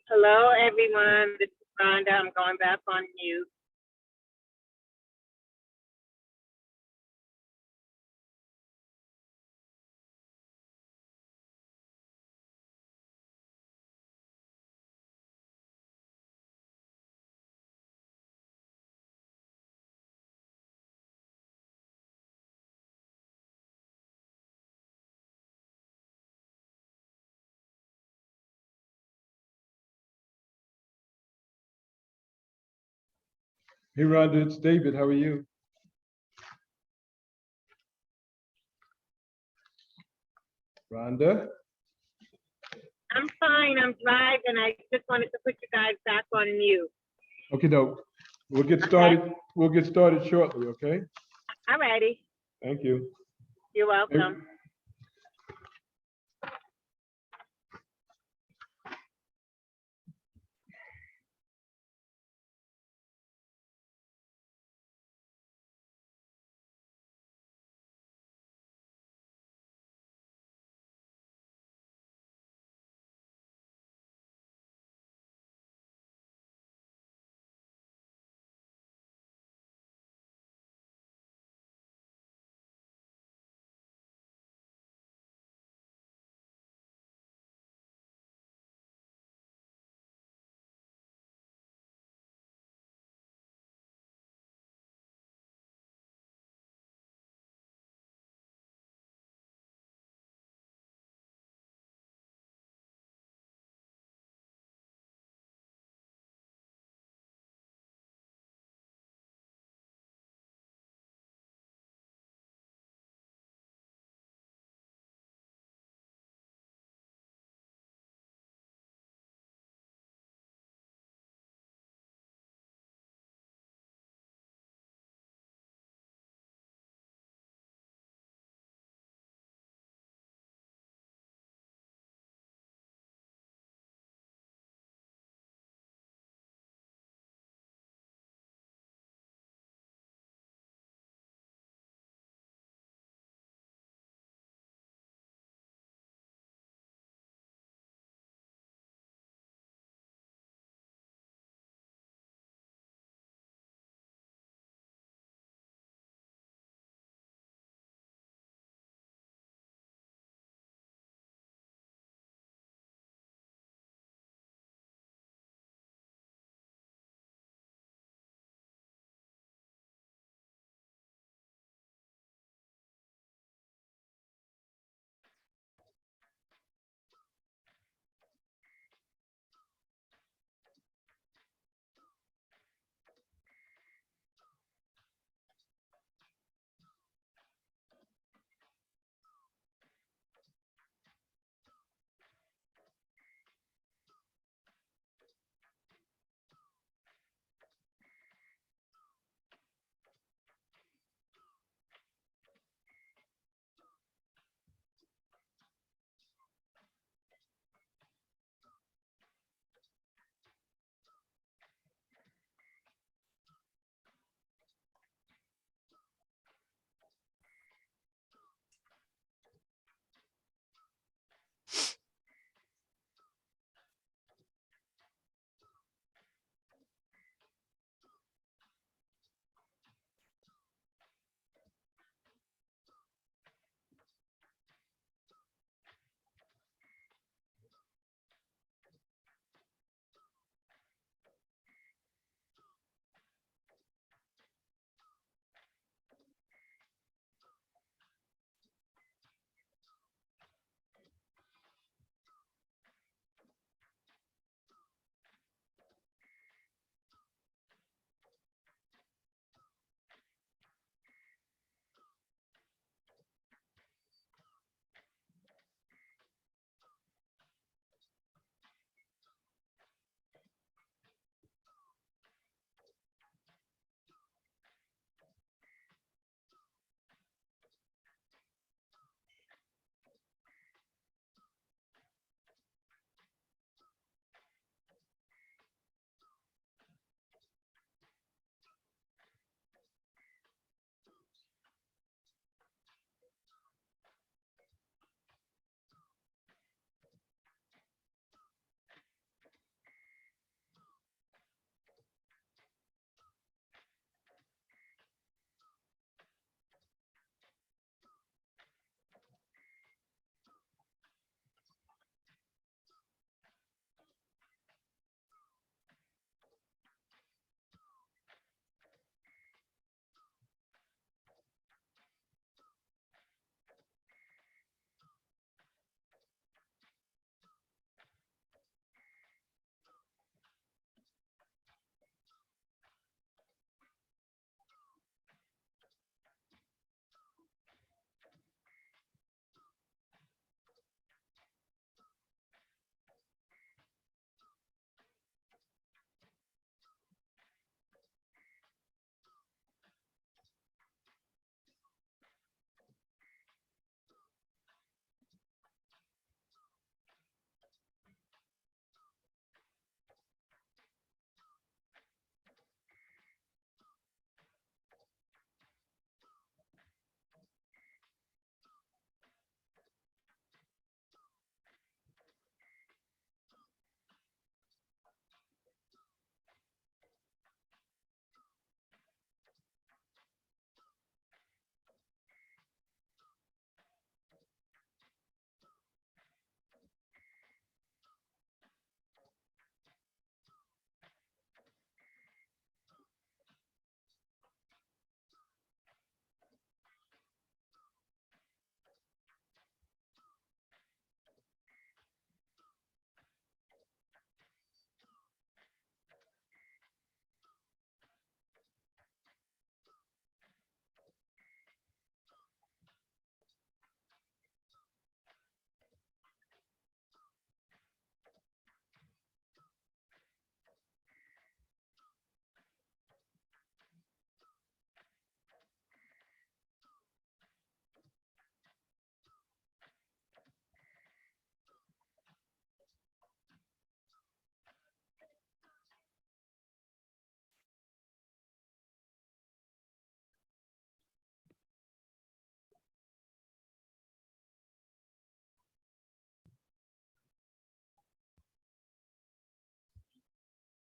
Hello, everyone. This is Rhonda. I'm going back on mute. Hey, Rhonda, it's David. How are you? Rhonda? I'm fine. I'm driving. I just wanted to put you guys back on mute. Okay, no. We'll get started. We'll get started shortly, okay? I'm ready. Thank you. You're welcome.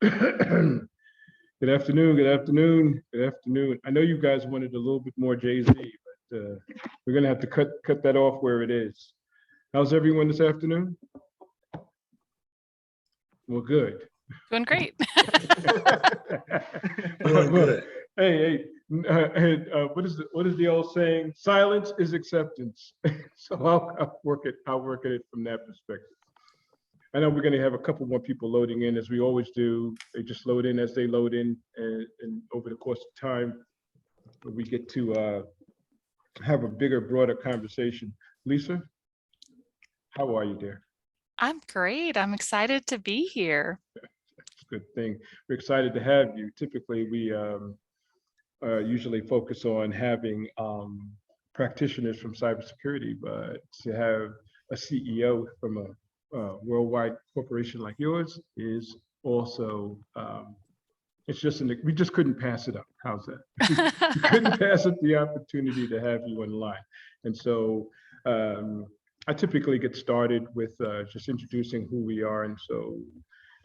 Good afternoon, good afternoon, good afternoon. I know you guys wanted a little bit more Jay-Z, but we're gonna have to cut that off where it is. How's everyone this afternoon? Well, good. Doing great. Well, good. Hey, what is the old saying? Silence is acceptance. So I'll work it from that perspective. I know we're going to have a couple more people loading in, as we always do. They just load in as they load in, and over the course of time, we get to have a bigger, broader conversation. Lisa, how are you, dear? I'm great. I'm excited to be here. That's a good thing. We're excited to have you. Typically, we usually focus on having practitioners from cybersecurity, but to have a CEO from a worldwide corporation like yours is also, it's just, we just couldn't pass it up. How's that? We couldn't pass up the opportunity to have you online. And so I typically get started with just introducing who we are, and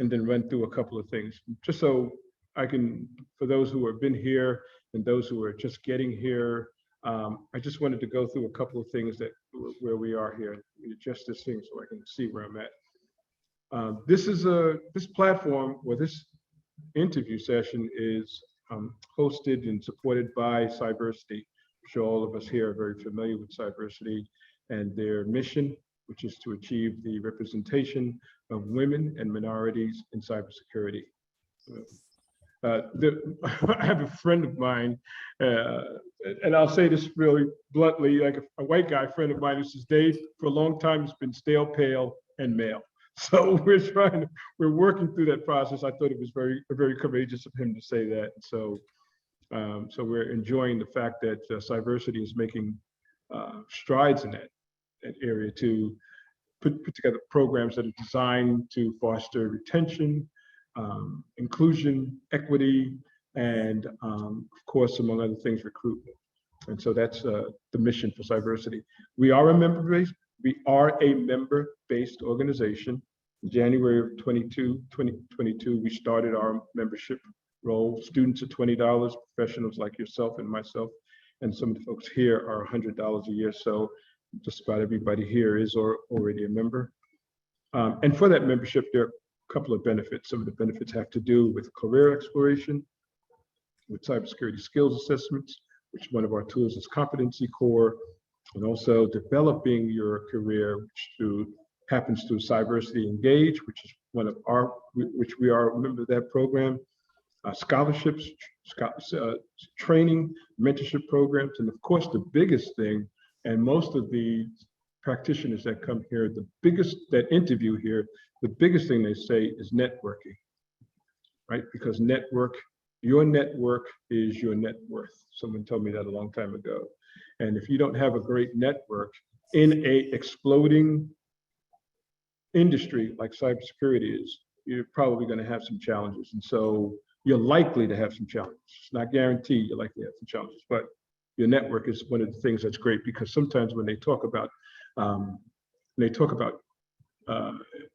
then run through a couple of things, just so I can, for those who have been here and those who are just getting here, I just wanted to go through a couple of things where we are here, just this thing, so I can see where I'm at. This platform, or this interview session, is hosted and supported by Cyversity. I'm sure all of us here are very familiar with Cyversity and their mission, which is to achieve the representation of women and minorities in cybersecurity. I have a friend of mine, and I'll say this really bluntly, like a white guy friend of mine who says, Dave, for a long time, it's been stale, pale, and male. So we're working through that process. I thought it was very courageous of him to say that. So we're enjoying the fact that Cyversity is making strides in that area to put together programs that are designed to foster retention, inclusion, equity, and of course, among other things, recruitment. And so that's the mission for Cyversity. We are a member-based organization. In January of 2022, we started our membership role. Students are $20, professionals like yourself and myself, and some of the folks here are $100 a year. So just about everybody here is already a member. And for that membership, there are a couple of benefits. Some of the benefits have to do with career exploration, with cybersecurity skills assessments, which one of our tools is Competency Core, and also developing your career, which happens through Cyversity Engage, which is which we are a member of that program, scholarships, training, mentorship programs, and of course the biggest thing, and most of the practitioners that come here, that interview here, the biggest thing they say is networking, right? Because your network is your net worth. Someone told me that a long time ago. And if you don't have a great network in a exploding industry like cybersecurity is, you're probably going to have some challenges. And so you're likely to have some challenges. It's not guaranteed you're likely to have some challenges, but your network is one of the things that's great, because sometimes when they talk about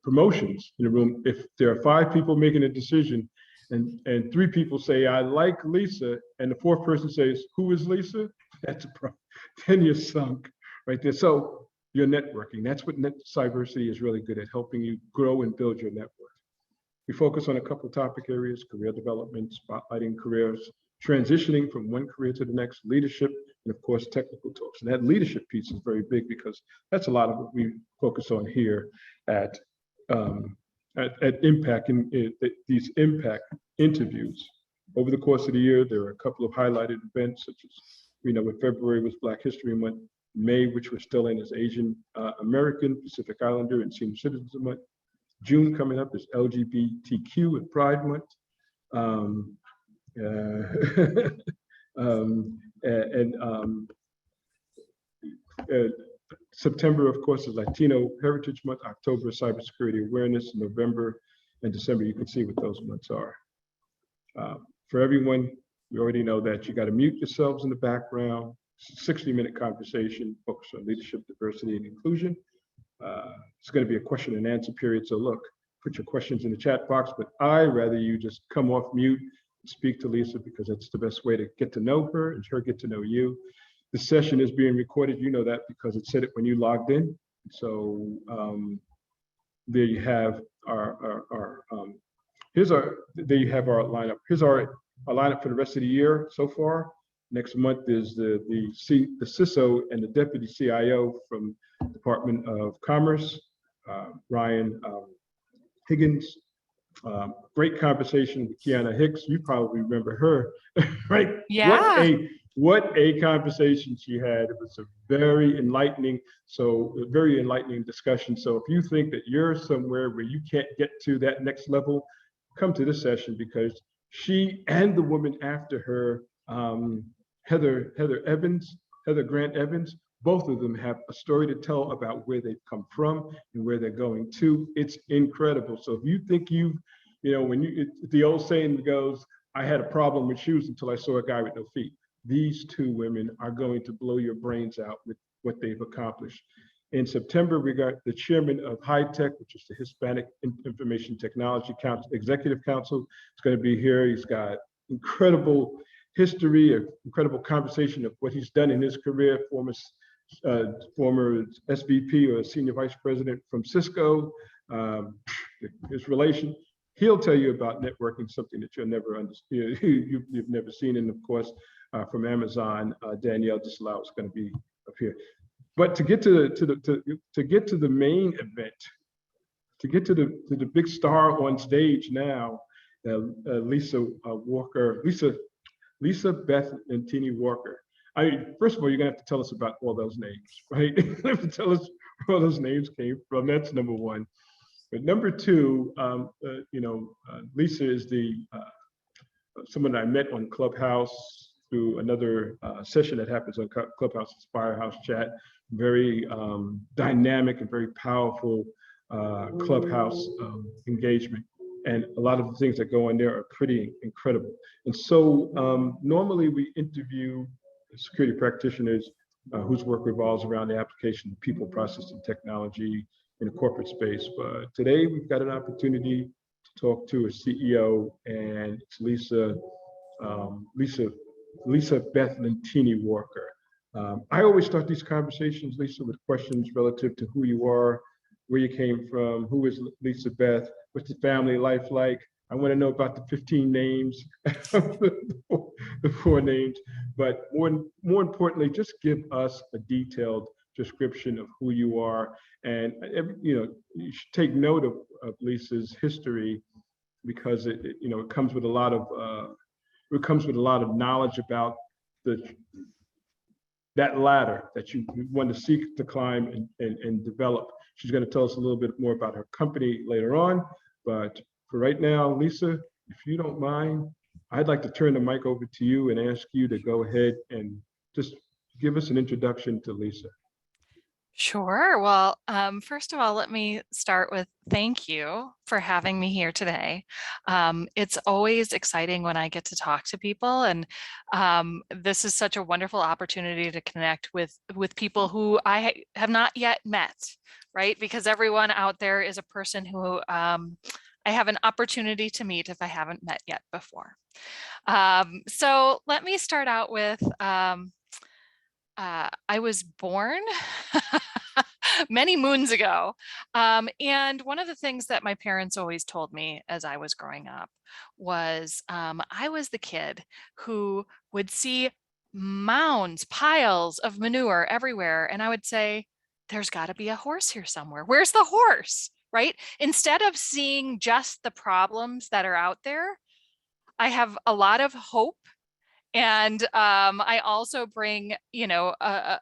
promotions in a room, if there are 5 people making a decision and 3 people say, I like Lisa, and the 4th person says, who is Lisa? That's a problem. Then you're sunk right there. So your networking, that's what Cyversity is really good at, helping you grow and build your network. We focus on a couple of topic areas: career development, spotlighting careers, transitioning from one career to the next, leadership, and of course, technical talks. And that leadership piece is very big, because that's a lot of what we focus on here at Impact, in these Impact interviews. Over the course of the year, there are a couple of highlighted events, such as, in February was Black History Month, May, which we're still in, is Asian American, Pacific Islander, and Senior Citizens Month. June coming up is LGBTQ and Pride Month. September, of course, is Latino Heritage Month. October, Cybersecurity Awareness. November and December, you can see what those months are. For everyone, you already know that you got to mute yourselves in the background. 60-minute conversation focused on leadership, diversity, and inclusion. It's going to be a question and answer period. So look, put your questions in the chat box, but I rather you just come off mute and speak to Lisa because that's the best way to get to know her and her get to know you. The session is being recorded. You know that because it said it when you logged in. So there you have there you have our lineup. Here's our lineup for the rest of the year so far. Next month is the CISO and the Deputy CIO from Department of Commerce, Ryan Higgins. Great conversation with Kiana Hicks. You probably remember her, right? Yeah. What a conversation she had. It was a very enlightening discussion. So if you think that you're somewhere where you can't get to that next level, come to this session because she and the woman after her, Heather Grant Evans, both of them have a story to tell about where they've come from and where they're going to. It's incredible. So if you think the old saying goes, I had a problem with shoes until I saw a guy with no feet. These two women are going to blow your brains out with what they've accomplished. In September, we got the chairman of HITECH, which is the Hispanic Information Technology Council, Executive Council. It's going to be here. He's got incredible history, an incredible conversation of what he's done in his career, former SVP or senior vice president from Cisco, his relation. He'll tell you about networking, something that you've never seen. And of course, from Amazon, Danielle Disallow is going to be up here. But to get to the main event, to get to the big star on stage now, Lisa Beth Lentini Walker. I mean, first of all, you're gonna have to tell us about all those names, right? You have to tell us where all those names came from. That's number one. But number two, Lisa is someone I met on Clubhouse through another session that happens on Clubhouse Firehouse Chat. Very dynamic and very powerful Clubhouse engagement. And a lot of the things that go in there are pretty incredible. And so normally we interview security practitioners whose work revolves around the application of people, process, and technology in a corporate space. But today we've got an opportunity to talk to a CEO, and it's Lisa Beth Lentini Walker. I always start these conversations, Lisa, with questions relative to who you are, where you came from, who is Lisa Beth, what's the family life like? I want to know about the 15 names, the 4 names, but more importantly, just give us a detailed description of who you are. And you should take note of Lisa's history because it comes with a lot of knowledge about that ladder that you want to seek to climb and develop. She's going to tell us a little bit more about her company later on, but for right now, Lisa, if you don't mind, I'd like to turn the mic over to you and ask you to go ahead and just give us an introduction to Lisa. Sure. Well, first of all, let me start with thank you for having me here today. It's always exciting when I get to talk to people, and this is such a wonderful opportunity to connect with people who I have not yet met, right? Because everyone out there is a person who I have an opportunity to meet if I haven't met yet before. So let me start out with I was born many moons ago. And one of the things that my parents always told me as I was growing up was I was the kid who would see mounds, piles of manure everywhere. And I would say, there's got to be a horse here somewhere. Where's the horse? Right? Instead of seeing just the problems that are out there, I have a lot of hope. And I also bring, a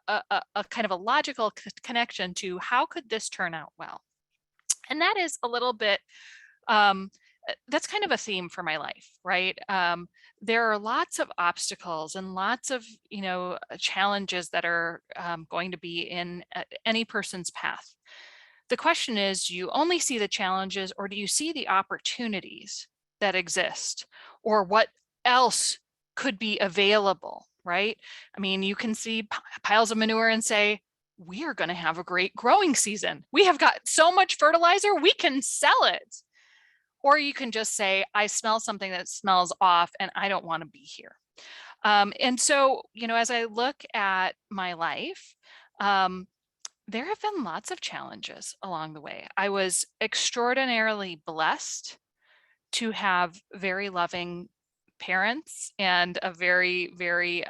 kind of a logical connection to how could this turn out well? And that is a little bit, that's kind of a theme for my life, right? There are lots of obstacles and lots of, challenges that are going to be in any person's path. The question is, do you only see the challenges, or do you see the opportunities that exist, or what else could be available, right? I mean, you can see piles of manure and say, we are going to have a great growing season. We have got so much fertilizer, we can sell it. or you can just say, I smell something that smells off and I don't want to be here. And so, you know, as I look at my life, there have been lots of challenges along the way. I was extraordinarily blessed to have very loving parents and a very, very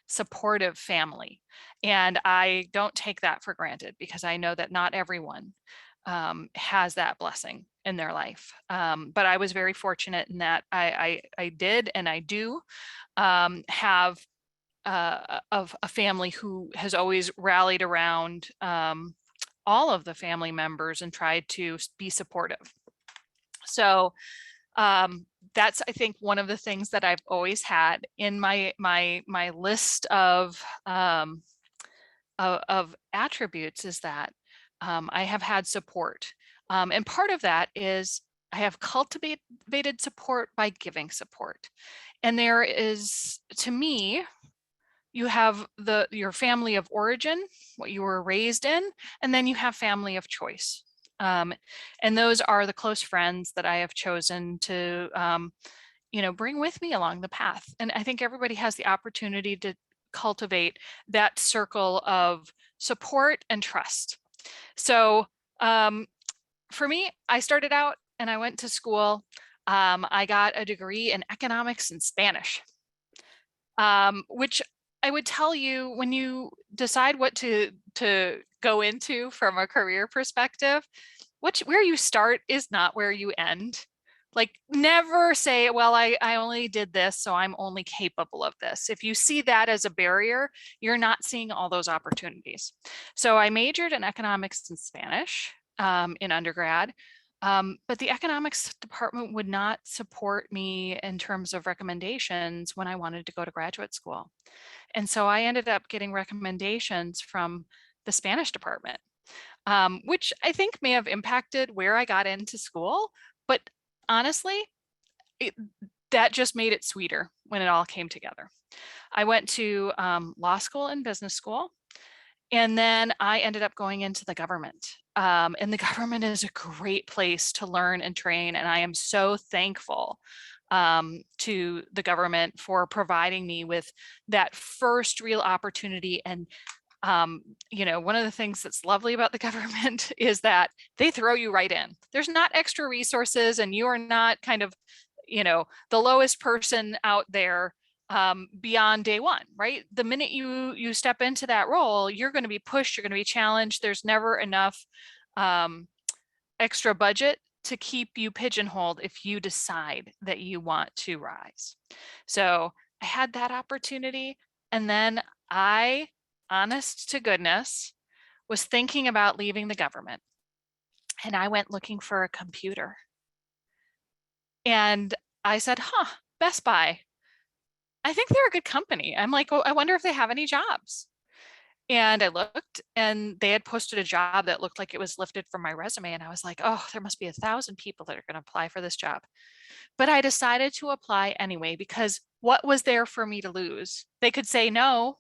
supportive family. And I don't take that for granted because I know that not everyone has that blessing in their life. But I was very fortunate in that I did and I do have of a family who has always rallied around all of the family members and tried to be supportive. So that's, I think, one of the things that I've always had in my list of attributes is that I have had support. And part of that is I have cultivated support by giving support. And there is, to me, you have your family of origin, what you were raised in, and then you have family of choice. And those are the close friends that I have chosen to, you know, bring with me along the path. And I think everybody has the opportunity to cultivate that circle of support and trust. So for me, I started out and I went to school. I got a degree in economics and Spanish, which I would tell you when you decide what to go into from a career perspective, where you start is not where you end. Like, never say, well, I only did this, so I'm only capable of this. If you see that as a barrier, you're not seeing all those opportunities. So I majored in economics and Spanish in undergrad. But the economics department would not support me in terms of recommendations when I wanted to go to graduate school. And so I ended up getting recommendations from the Spanish department, which I think may have impacted where I got into school. But honestly, that just made it sweeter when it all came together. I went to law school and business school. And then I ended up going into the government. And the government is a great place to learn and train. And I am so thankful to the government for providing me with that first real opportunity. And, you know, one of the things that's lovely about the government is that they throw you right in. There's not extra resources and you are not kind of, you know, the lowest person out there beyond day one, right? The minute you step into that role, you're going to be pushed, you're going to be challenged. There's never enough extra budget to keep you pigeonholed if you decide that you want to rise. So I had that opportunity. And then I, honest to goodness, was thinking about leaving the government. And I went looking for a computer. And I said, Best Buy. I think they're a good company. I'm like, I wonder if they have any jobs. And I looked and they had posted a job that looked like it was lifted from my resume. And I was like, oh, there must be 1,000 people that are going to apply for this job. But I decided to apply anyway, because what was there for me to lose? They could say no,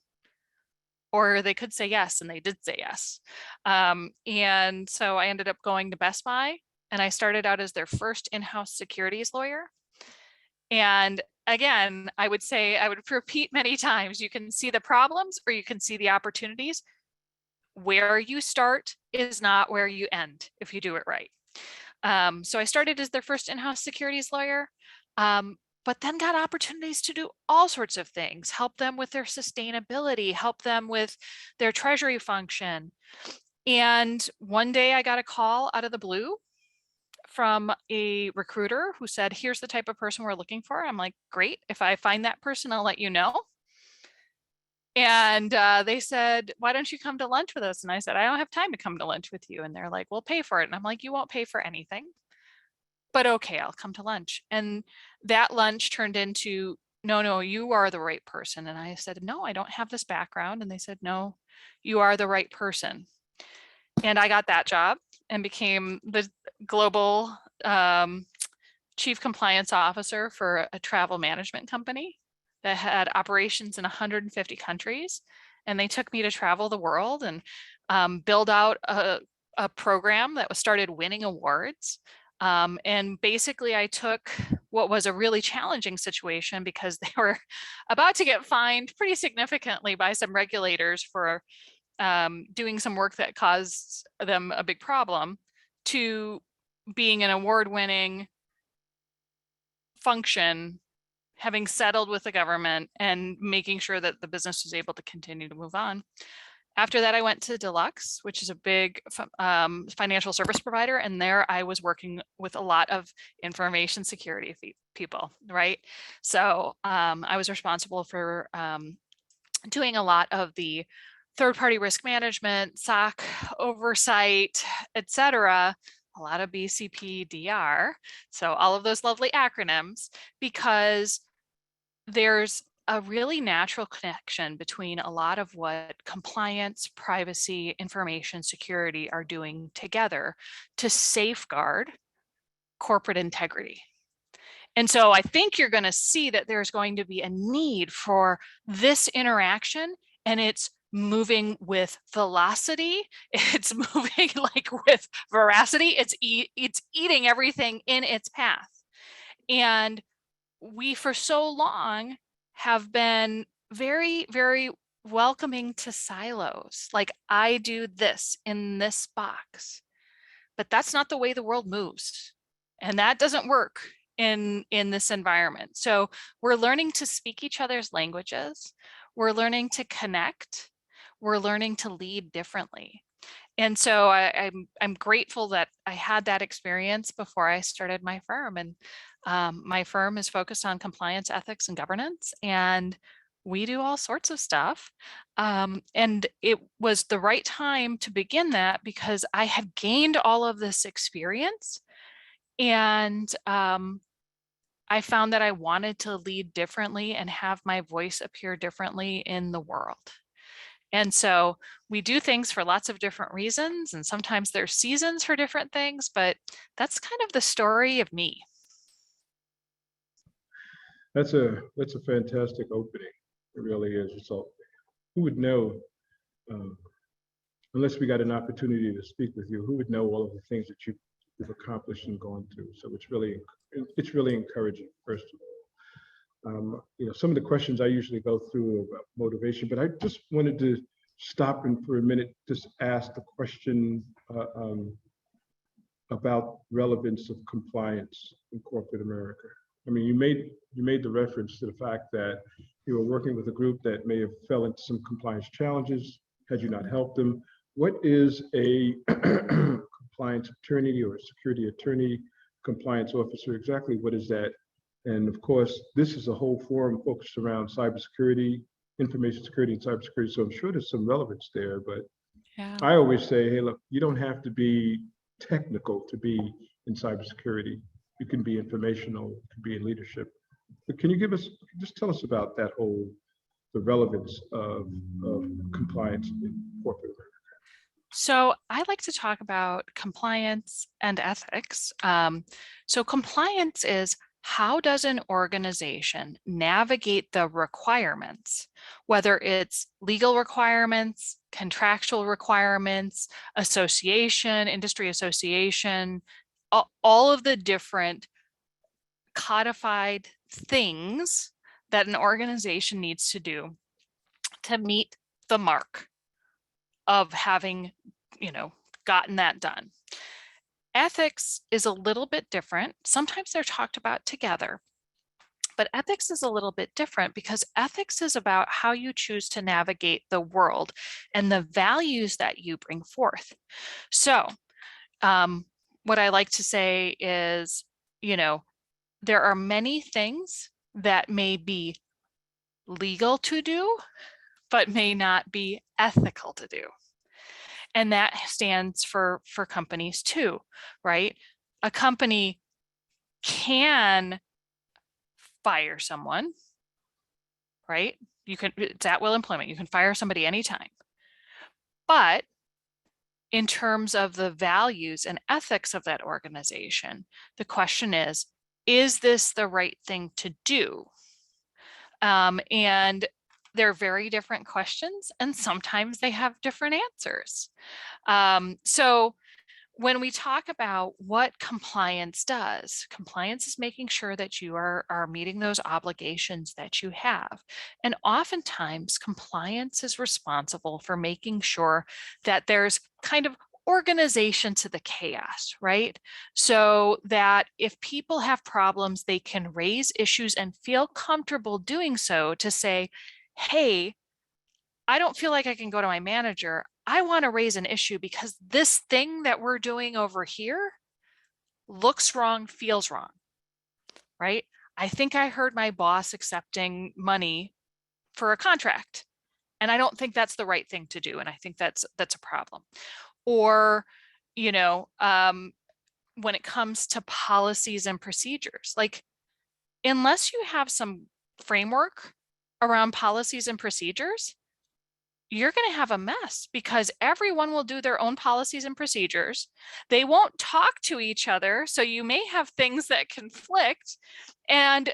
or they could say yes. And they did say yes. And so I ended up going to Best Buy and I started out as their first in-house securities lawyer. And again, I would repeat many times, you can see the problems or you can see the opportunities. Where you start is not where you end if you do it right. So I started as their first in-house securities lawyer, but then got opportunities to do all sorts of things, help them with their sustainability, help them with their treasury function. And one day I got a call out of the blue from a recruiter who said, here's the type of person we're looking for. I'm like, great. If I find that person, I'll let you know. And they said, why don't you come to lunch with us? And I said, I don't have time to come to lunch with you. And they're like, we'll pay for it. And I'm like, you won't pay for anything, but okay, I'll come to lunch. And that lunch turned into, no, you are the right person. And I said, no, I don't have this background. And they said, no, you are the right person. And I got that job and became the global chief compliance officer for a travel management company that had operations in 150 countries. And they took me to travel the world and build out a program that was started winning awards And basically I took what was a really challenging situation because they were about to get fined pretty significantly by some regulators for doing some work that caused them a big problem, to being an award-winning function, having settled with the government and making sure that the business was able to continue to move on. After that, I went to Deluxe, which is a big financial service provider. And there I was working with a lot of information security people, right? So I was responsible for doing a lot of the third-party risk management, SOC oversight, et cetera, a lot of BCP, DR. So all of those lovely acronyms, because there's a really natural connection between a lot of what compliance, privacy, information security are doing together to safeguard corporate integrity. And so I think you're going to see that there's going to be a need for this interaction, and it's moving with velocity. It's moving like with veracity. It's eating everything in its path. And we for so long have been very, very welcoming to silos. Like, I do this in this box, but that's not the way the world moves. And that doesn't work in this environment. So we're learning to speak each other's languages. We're learning to connect. We're learning to lead differently. And so I'm grateful that I had that experience before I started my firm. And my firm is focused on compliance, ethics, and governance. And we do all sorts of stuff. And it was the right time to begin that because I had gained all of this experience. And I found that I wanted to lead differently and have my voice appear differently in the world. And so we do things for lots of different reasons, and sometimes there's seasons for different things, but that's kind of the story of me. That's a fantastic opening. It really is. So who would know, unless we got an opportunity to speak with you, who would know all of the things that you've accomplished and gone through? So it's really encouraging, first of all. Some of the questions I usually go through about motivation, but I just wanted to stop and for a minute just ask the question about relevance of compliance in corporate America. I mean, you made the reference to the fact that you were working with a group that may have fell into some compliance challenges had you not helped them. What is a compliance attorney or a security attorney, compliance officer? Exactly what is that? And of course, this is a whole forum focused around cybersecurity, information security, and cybersecurity. So I'm sure there's some relevance there. But Yeah. I always say, hey, look, you don't have to be technical to be in cybersecurity. You can be informational, you can be in leadership. But can you just tell us about that the relevance of compliance in corporate America? So I like to talk about compliance and ethics. So compliance is, how does an organization navigate the requirements, whether it's legal requirements, contractual requirements, association, industry association, all of the different codified things that an organization needs to do to meet the mark of having, gotten that done. Ethics is a little bit different. Sometimes they're talked about together, but ethics is a little bit different because ethics is about how you choose to navigate the world and the values that you bring forth. So what I like to say is, there are many things that may be legal to do, but may not be ethical to do. And that stands for companies too, right? A company can fire someone, right? It's at will employment. You can fire somebody anytime. But in terms of the values and ethics of that organization, the question is this the right thing to do? And they're very different questions, and sometimes they have different answers. So when we talk about what compliance does, compliance is making sure that you are meeting those obligations that you have. And oftentimes compliance is responsible for making sure that there's kind of organization to the chaos, right? So that if people have problems, they can raise issues and feel comfortable doing so to say, hey, I don't feel like I can go to my manager. I want to raise an issue because this thing that we're doing over here looks wrong, feels wrong, right? I think I heard my boss accepting money for a contract, and I don't think that's the right thing to do. And I think that's a problem. Or, you know, when it comes to policies and procedures, like unless you have some framework around policies and procedures, you're going to have a mess because everyone will do their own policies and procedures. They won't talk to each other. So you may have things that conflict, and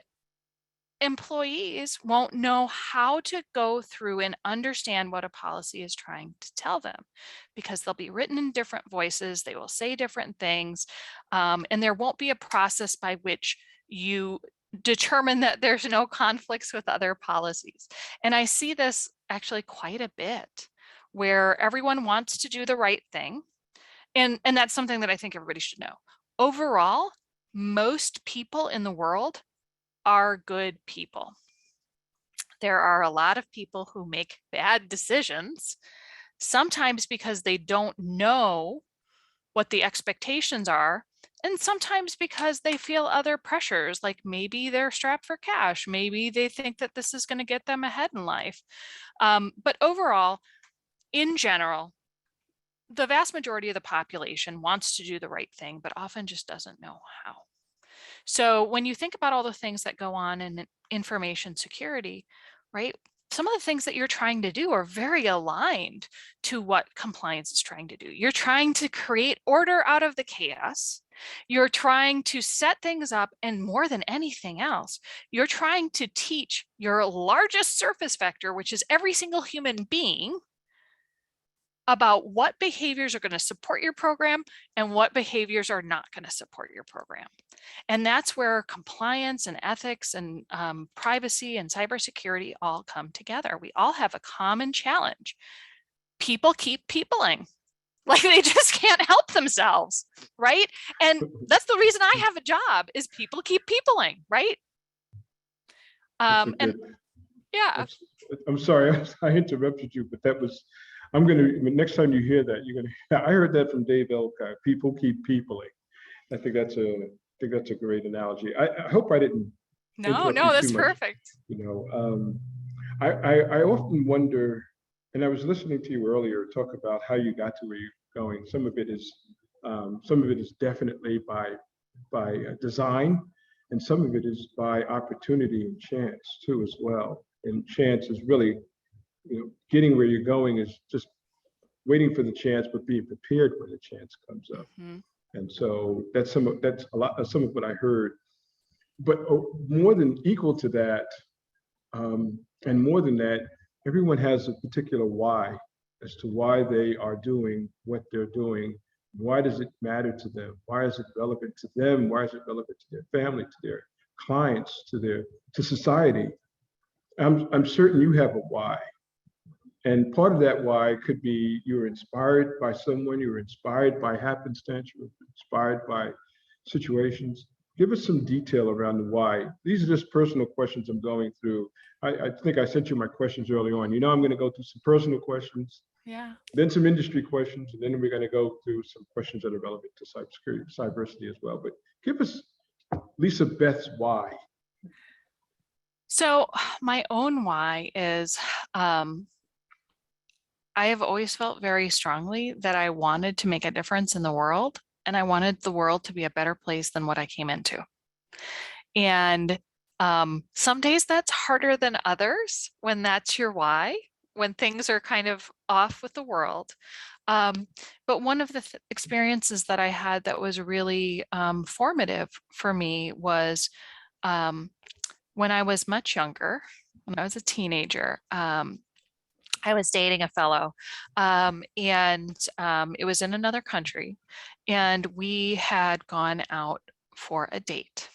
employees won't know how to go through and understand what a policy is trying to tell them because they'll be written in different voices. They will say different things. And there won't be a process by which you determine that there's no conflicts with other policies. And I see this actually quite a bit where everyone wants to do the right thing. And that's something that I think everybody should know. Overall, most people in the world are good people. There are a lot of people who make bad decisions, sometimes because they don't know what the expectations are, and sometimes because they feel other pressures, like maybe they're strapped for cash, maybe they think that this is going to get them ahead in life. But overall, in general, the vast majority of the population wants to do the right thing, but often just doesn't know how. So when you think about all the things that go on in information security, right? Some of the things that you're trying to do are very aligned to what compliance is trying to do. You're trying to create order out of the chaos. You're trying to set things up, and more than anything else, you're trying to teach your largest surface vector, which is every single human being, about what behaviors are going to support your program and what behaviors are not going to support your program. And that's where compliance and ethics and privacy and cybersecurity all come together. We all have a common challenge. People keep peopling. Like they just can't help themselves, right? And that's the reason I have a job, is people keep peopling, right? And yeah. I'm sorry, I interrupted you, but that was, I'm going to, next time you hear that, you're going to, I heard that from Dave Elkott, people keep peopling. I think that's a great analogy. I hope I didn't. No, that's perfect. You know, I often wonder, and I was listening to you earlier talk about how you got to where you're going. Some of it is definitely by design, and some of it is by opportunity and chance too as well. And chance is really, you know, getting where you're going is just waiting for the chance, but being prepared when the chance comes up. Mm-hmm. And so that's a lot of some of what I heard. But more than equal to that, and more than that, everyone has a particular why as to why they are doing what they're doing. Why does it matter to them? Why is it relevant to them? Why is it relevant to their family, to their clients, to society? I'm certain you have a why. And part of that why could be you were inspired by someone, you were inspired by happenstance, you were inspired by situations. Give us some detail around the why. These are just personal questions I'm going through. I think I sent you my questions early on. You know, I'm going to go through some personal questions, then some industry questions, and then we're going to go through some questions that are relevant to cybersecurity, Cyversity as well. But give us Lisa Beth's why. So my own why is, I have always felt very strongly that I wanted to make a difference in the world, and I wanted the world to be a better place than what I came into. And some days that's harder than others when that's your why, when things are kind of off with the world. But one of the experiences that I had that was really formative for me was when I was much younger, when I was a teenager. I was dating a fellow, and it was in another country, and we had gone out for a date.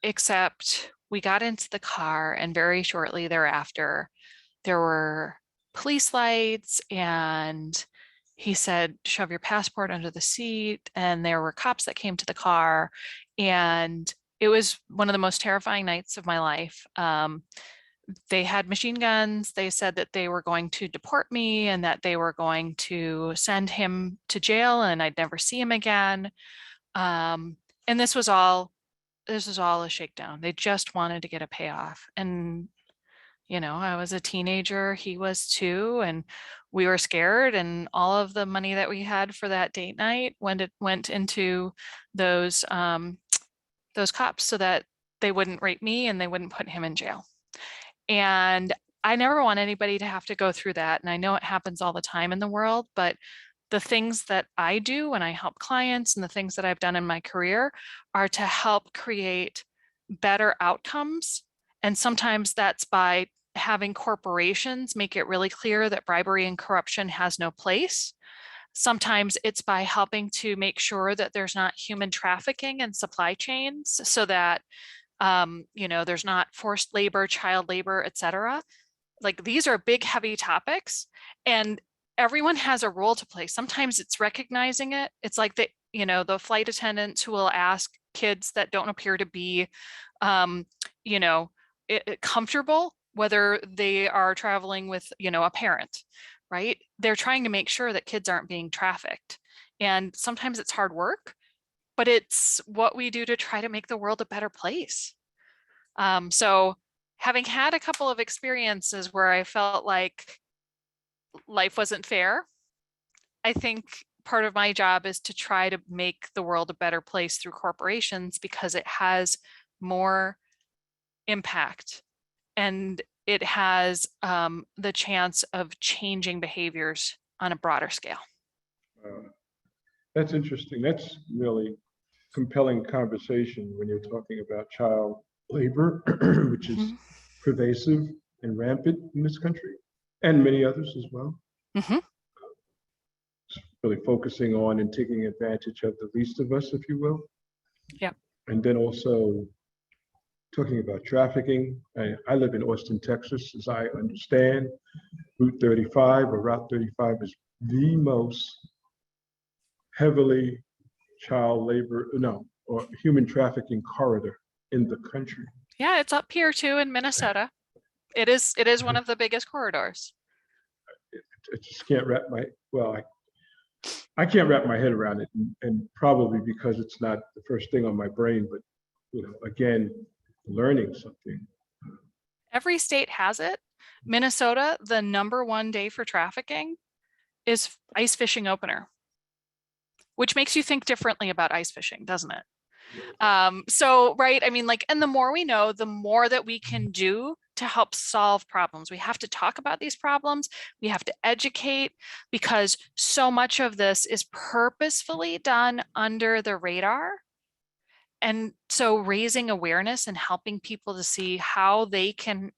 Except we got into the car, and very shortly thereafter, there were police lights, and he said, shove your passport under the seat. And there were cops that came to the car, and it was one of the most terrifying nights of my life. They had machine guns. They said that they were going to deport me and that they were going to send him to jail and I'd never see him again. And this was all a shakedown. They just wanted to get a payoff. And, I was a teenager, he was too, and we were scared, and all of the money that we had for that date night went into those cops so that they wouldn't rape me and they wouldn't put him in jail. And I never want anybody to have to go through that. And I know it happens all the time in the world, but the things that I do when I help clients and the things that I've done in my career are to help create better outcomes. And sometimes that's by having corporations make it really clear that bribery and corruption has no place. Sometimes it's by helping to make sure that there's not human trafficking in supply chains so that there's not forced labor, child labor, et cetera. Like, these are big, heavy topics, and everyone has a role to play. Sometimes it's recognizing it. It's like the flight attendants who will ask kids that don't appear to be, comfortable, whether they are traveling with, a parent, right? They're trying to make sure that kids aren't being trafficked. And sometimes it's hard work, but it's what we do to try to make the world a better place. So having had a couple of experiences where I felt like life wasn't fair, I think part of my job is to try to make the world a better place through corporations, because it has more impact and it has the chance of changing behaviors on a broader scale. That's interesting. That's really compelling conversation when you're talking about child labor, which is pervasive and rampant in this country and many others as well. Really focusing on and taking advantage of the least of us, if you will. Yeah. And then also talking about trafficking. I live in Austin, Texas. As I understand, Route 35 or Route 35 is the most heavily child labor, or human trafficking corridor in the country. Yeah, it's up here too in Minnesota. It is one of the biggest corridors. I just can't I can't wrap my head around it, and probably because it's not the first thing on my brain, but again, learning something. Every state has it. Minnesota, the #1 day for trafficking is ice fishing opener, which makes you think differently about ice fishing, doesn't it? So, right, I mean, and the more we know, the more that we can do to help solve problems. We have to talk about these problems. We have to educate, because so much of this is purposefully done under the radar. And so raising awareness and helping people to see how they can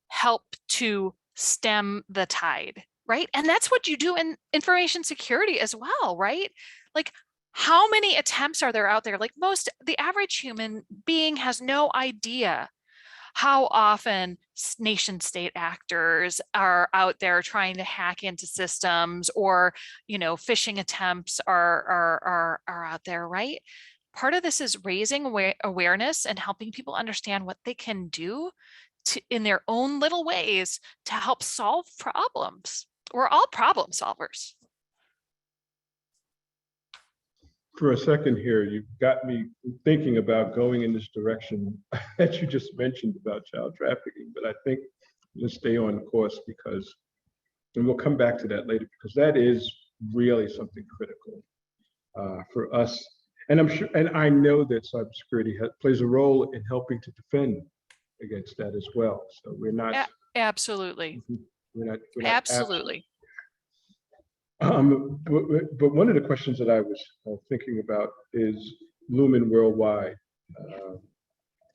help to stem the tide, right? And that's what you do in information security as well, right? Like, how many attempts are there out there? Like, the average human being has no idea how often nation state actors are out there trying to hack into systems, or, phishing attempts are out there, right? Part of this is raising awareness and helping people understand what they can do in their own little ways to help solve problems. We're all problem solvers. For a second here, you got me thinking about going in this direction that you just mentioned about child trafficking, but I think let's stay on course, and we'll come back to that later, because that is really something critical for us. And I'm sure, and I know that cybersecurity plays a role in helping to defend against that as well. So we're not absolutely. We're not absolutely. But one of the questions that I was thinking about is Lumen Worldwide,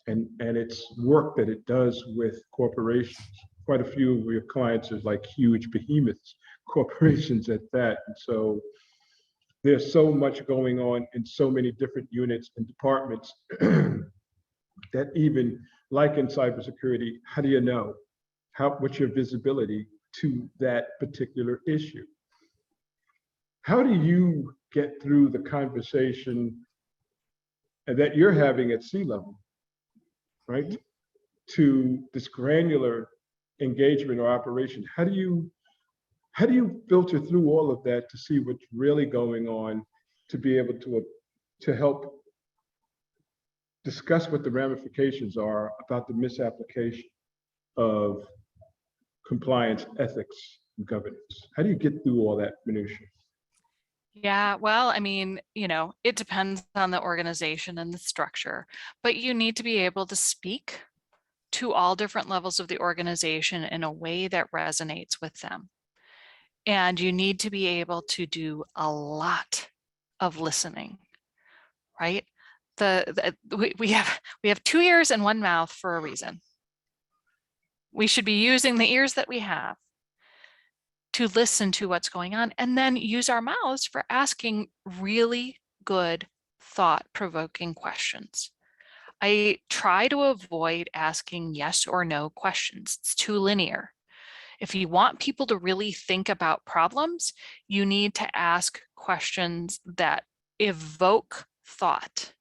and its work that it does with corporations. quite a few of your clients are like huge behemoths, corporations at that. And so there's so much going on in so many different units and departments that even like in cybersecurity, how do you know? What's your visibility to that particular issue? How do you get through the conversation that you're having at C-level, right? To this granular engagement or operation? How do you filter through all of that to see what's really going on, to be able to help discuss what the ramifications are about the misapplication of compliance, ethics, and governance? How do you get through all that minutia? Yeah, well, I mean, it depends on the organization and the structure, but you need to be able to speak to all different levels of the organization in a way that resonates with them. And you need to be able to do a lot of listening, right? We have 2 ears and 1 mouth for a reason. We should be using the ears that we have to listen to what's going on, and then use our mouths for asking really good, thought-provoking questions. I try to avoid asking yes or no questions. It's too linear. If you want people to really think about problems, you need to ask questions that evoke thought.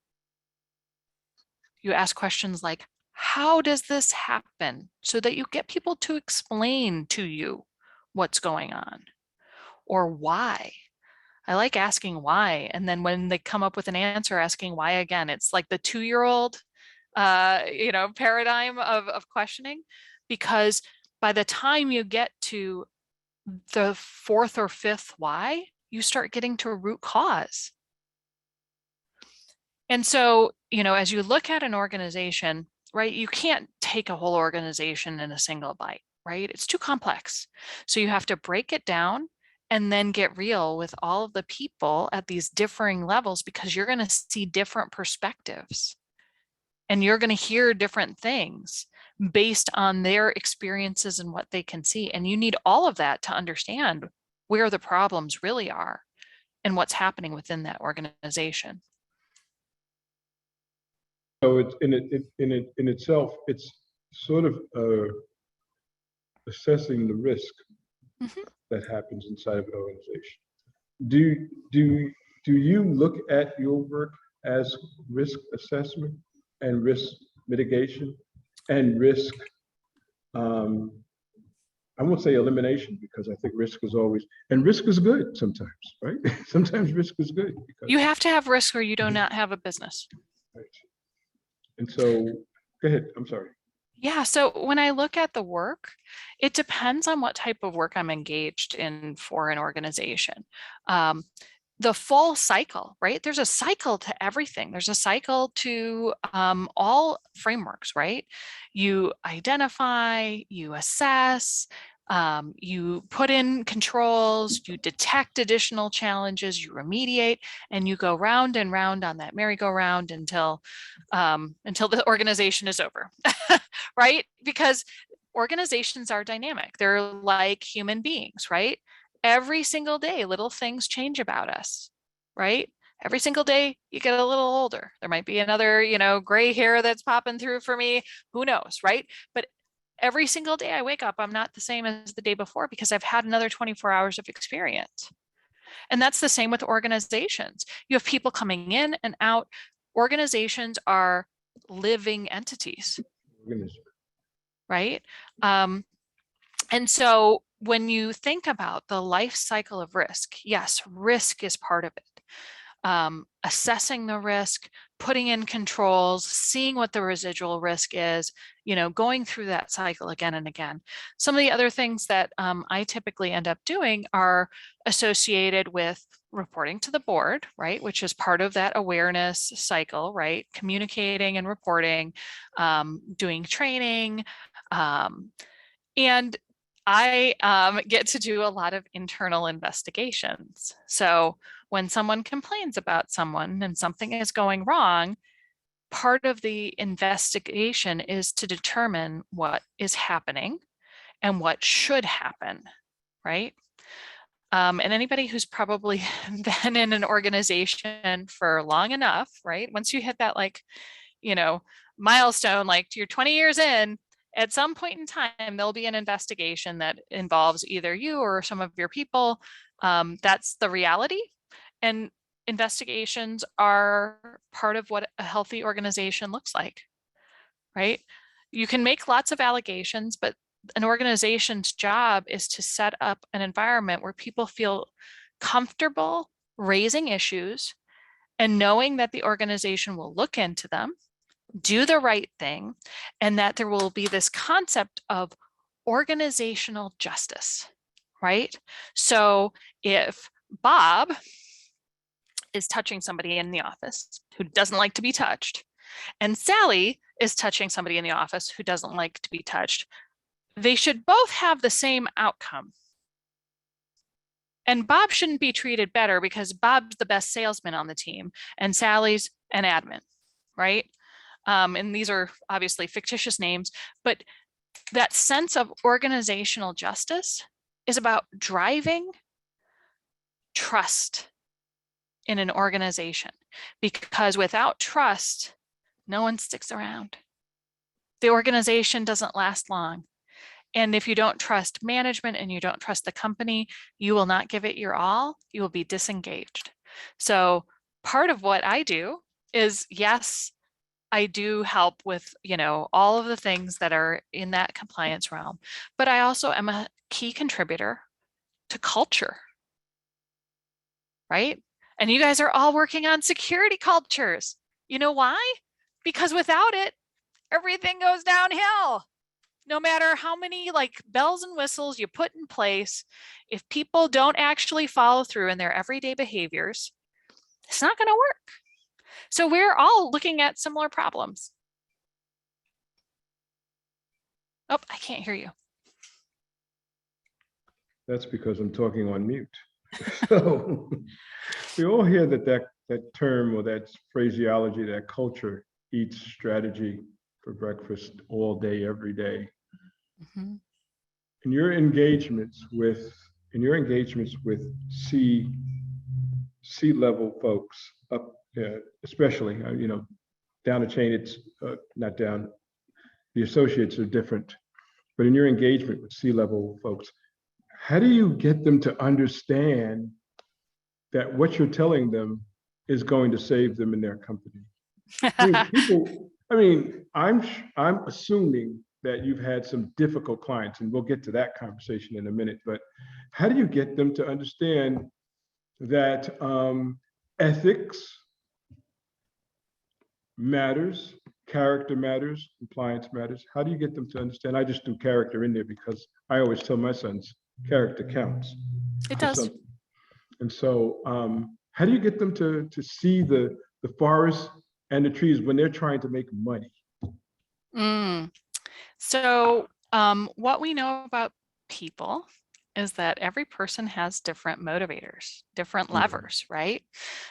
You ask questions like, how does this happen? So that you get people to explain to you what's going on, or why. I like asking why. And then when they come up with an answer, asking why again. It's like the 2-year-old paradigm of questioning, because by the time you get to the 4th or 5th why, you start getting to a root cause. And so, as you look at an organization, right, you can't take a whole organization in a single bite, right? It's too complex. So you have to break it down and then get real with all of the people at these differing levels, because you're going to see different perspectives and you're going to hear different things based on their experiences and what they can see. And you need all of that to understand where the problems really are and what's happening within that organization. So it's in itself, it's sort of assessing the risk that happens inside of an organization. Do you look at your work as risk assessment and risk mitigation and risk? I won't say elimination, because I think risk is always, and risk is good sometimes, right? Sometimes risk is good. You have to have risk or you do not have a business. Right. And so, go ahead, I'm sorry. Yeah, so when I look at the work, it depends on what type of work I'm engaged in for an organization. The full cycle, right? There's a cycle to everything. There's a cycle to all frameworks, right? You identify, you assess, you put in controls, you detect additional challenges, you remediate, and you go round and round on that merry-go-round until the organization is over, right? Because organizations are dynamic. They're like human beings, right? Every single day, little things change about us, right? Every single day, you get a little older. There might be another, gray hair that's popping through for me. Who knows, right? But every single day I wake up, I'm not the same as the day before, because I've had another 24 hours of experience. And that's the same with organizations. You have people coming in and out. Organizations are living entities, right? And so when you think about the life cycle of risk, yes, risk is part of it. Assessing the risk, putting in controls, seeing what the residual risk is, going through that cycle again and again. Some of the other things that I typically end up doing are associated with reporting to the board, right, which is part of that awareness cycle, right, communicating and reporting, doing training, and I get to do a lot of internal investigations. So when someone complains about someone and something is going wrong, part of the investigation is to determine what is happening and what should happen, right? And anybody who's probably been in an organization for long enough, right? Once you hit that, like, you know, milestone, like you're 20 years in, at some point in time, there'll be an investigation that involves either you or some of your people. That's the reality. And investigations are part of what a healthy organization looks like, right? You can make lots of allegations, but an organization's job is to set up an environment where people feel comfortable raising issues and knowing that the organization will look into them, do the right thing, and that there will be this concept of organizational justice, right? So if Bob is touching somebody in the office who doesn't like to be touched, and Sally is touching somebody in the office who doesn't like to be touched, they should both have the same outcome. And Bob shouldn't be treated better because Bob's the best salesman on the team and Sally's an admin, right? And these are obviously fictitious names, but that sense of organizational justice is about driving trust in an organization, because without trust, no one sticks around. The organization doesn't last long. And if you don't trust management and you don't trust the company, you will not give it your all. You will be disengaged. So part of what I do is, yes, I do help with, all of the things that are in that compliance realm, but I also am a key contributor to culture, right? And you guys are all working on security cultures. You know why? Because without it, everything goes downhill. No matter how many bells and whistles you put in place, if people don't actually follow through in their everyday behaviors, it's not going to work. So we're all looking at similar problems. Oh, I can't hear you. That's because I'm talking on mute. So we all hear that term or that phraseology, that culture eats strategy for breakfast all day, every day. Mm-hmm. In your engagements with C-level folks up, especially down the chain, it's not down. The associates are different, but in your engagement with C-level folks, how do you get them to understand that what you're telling them is going to save them in their company? I'm assuming that you've had some difficult clients, and we'll get to that conversation in a minute, but how do you get them to understand that ethics matters, character matters, compliance matters? How do you get them to understand? I just do character in there because I always tell my sons, character counts. It does. And so how do you get them to see the forest and the trees when they're trying to make money? So what we know about people is that every person has different motivators, different levers, right?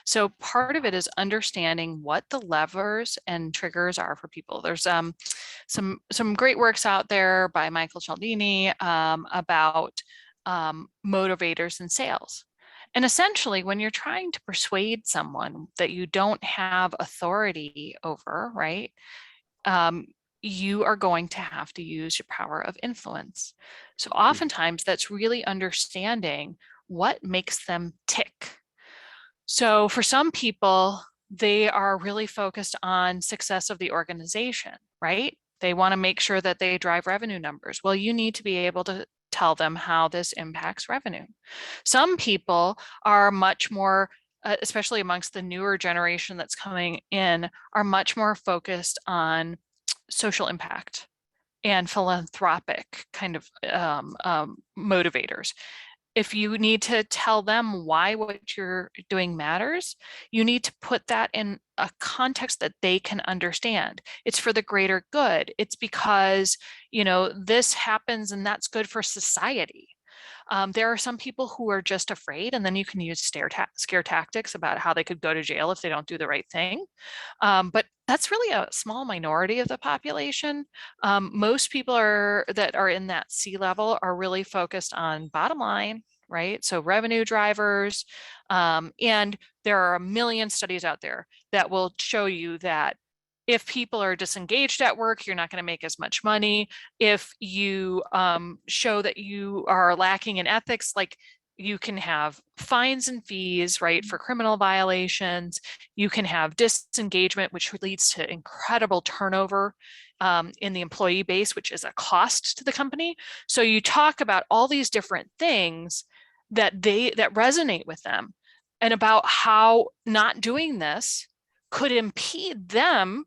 So part of it is understanding what the levers and triggers are for people. There's some great works out there by Michael Cialdini about motivators in sales. And essentially, when you're trying to persuade someone that you don't have authority over, right? You are going to have to use your power of influence. So oftentimes that's really understanding what makes them tick. So for some people, they are really focused on success of the organization, right? They want to make sure that they drive revenue numbers. Well, you need to be able to tell them how this impacts revenue. Some people are much more, especially amongst the newer generation that's coming in, are much more focused on social impact and philanthropic kind of motivators. If you need to tell them why what you're doing matters, you need to put that in a context that they can understand. It's for the greater good. It's because, this happens and that's good for society. There are some people who are just afraid, and then you can use scare tactics about how they could go to jail if they don't do the right thing. But that's really a small minority of the population. Most people that are in that C level are really focused on bottom line, right? So revenue drivers, and there are a million studies out there that will show you that if people are disengaged at work, you're not going to make as much money. If you show that you are lacking in ethics, like you can have fines and fees, right, for criminal violations. You can have disengagement, which leads to incredible turnover in the employee base, which is a cost to the company. So you talk about all these different things that resonate with them, and about how not doing this could impede them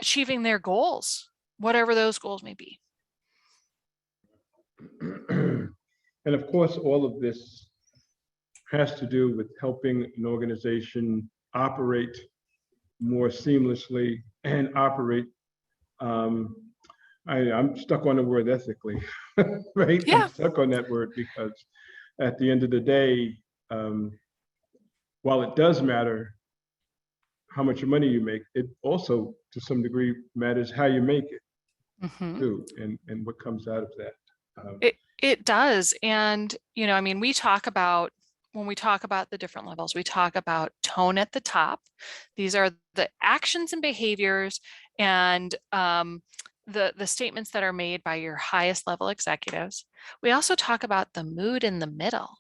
achieving their goals, whatever those goals may be. And of course, all of this has to do with helping an organization operate more seamlessly and operate. I'm stuck on the word ethically, right? Yeah. I'm stuck on that word because at the end of the day, while it does matter how much money you make, it also to some degree matters how you make it too, and what comes out of that. It does. And, I mean, when we talk about the different levels, we talk about tone at the top. These are the actions and behaviors and the statements that are made by your highest level executives. We also talk about the mood in the middle,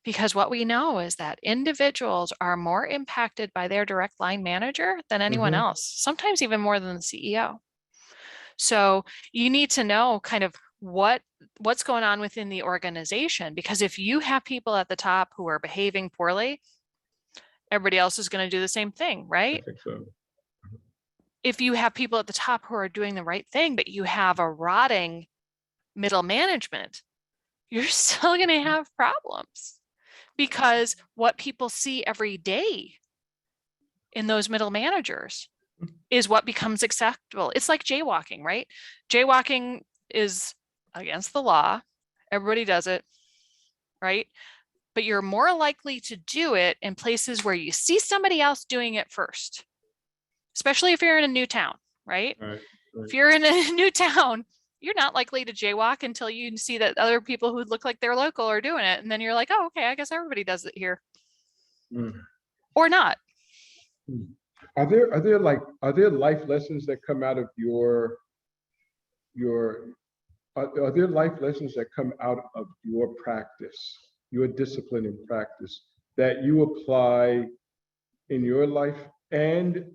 because what we know is that individuals are more impacted by their direct line manager than anyone else, sometimes even more than the CEO. So you need to know kind of what's going on within the organization, because if you have people at the top who are behaving poorly, everybody else is going to do the same thing, right? I think so. If you have people at the top who are doing the right thing, but you have a rotting middle management, you're still going to have problems, because what people see every day in those middle managers is what becomes acceptable. It's like jaywalking, right? Jaywalking is against the law. Everybody does it, right? But you're more likely to do it in places where you see somebody else doing it first, especially if you're in a new town, right? Right. If you're in a new town, you're not likely to jaywalk until you see that other people who look like they're local are doing it. And then you're like, oh, okay, I guess everybody does it here. Or not. Are there life lessons that come out of are there life lessons that come out of your practice, your discipline and practice, that you apply in your life and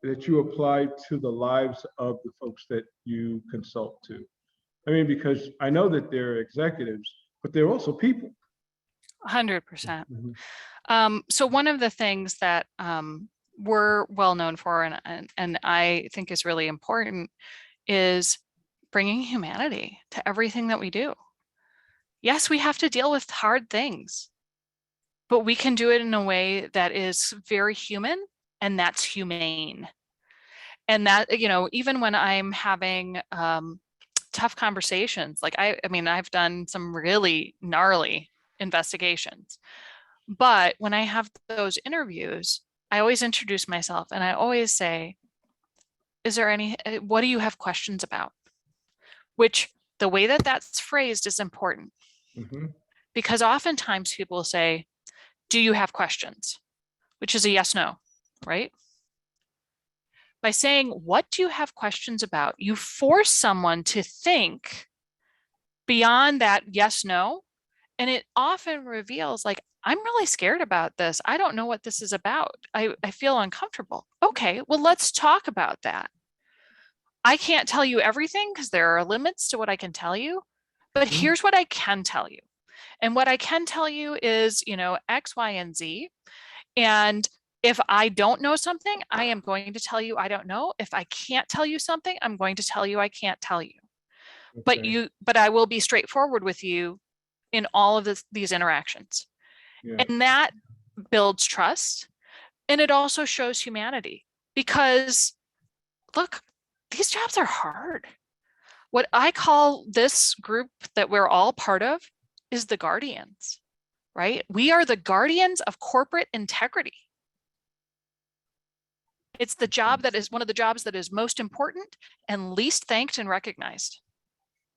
that you apply to the lives of the folks that you consult to? I mean, because I know that they're executives, but they're also people. 100%. So one of the things that we're well known for, and I think is really important, is bringing humanity to everything that we do. Yes, we have to deal with hard things, but we can do it in a way that is very human, and that's humane. And that, even when I'm having tough conversations, like I mean, I've done some really gnarly investigations, but when I have those interviews, I always introduce myself and I always say, what do you have questions about? Which the way that that's phrased is important, because oftentimes people will say, do you have questions? Which is a yes, no, right? By saying, what do you have questions about? You force someone to think beyond that yes, no. And it often reveals, like, I'm really scared about this. I don't know what this is about. I feel uncomfortable. Okay, well, let's talk about that. I can't tell you everything because there are limits to what I can tell you, but here's what I can tell you. And what I can tell you is, X, Y, and Z. And if I don't know something, I am going to tell you I don't know. If I can't tell you something, I'm going to tell you I can't tell you. Okay. But I will be straightforward with you in all of these interactions. Yeah. And that builds trust. And it also shows humanity, because look, these jobs are hard. What I call this group that we're all part of is the guardians, right? We are the guardians of corporate integrity. It's the job that is one of the jobs that is most important and least thanked and recognized.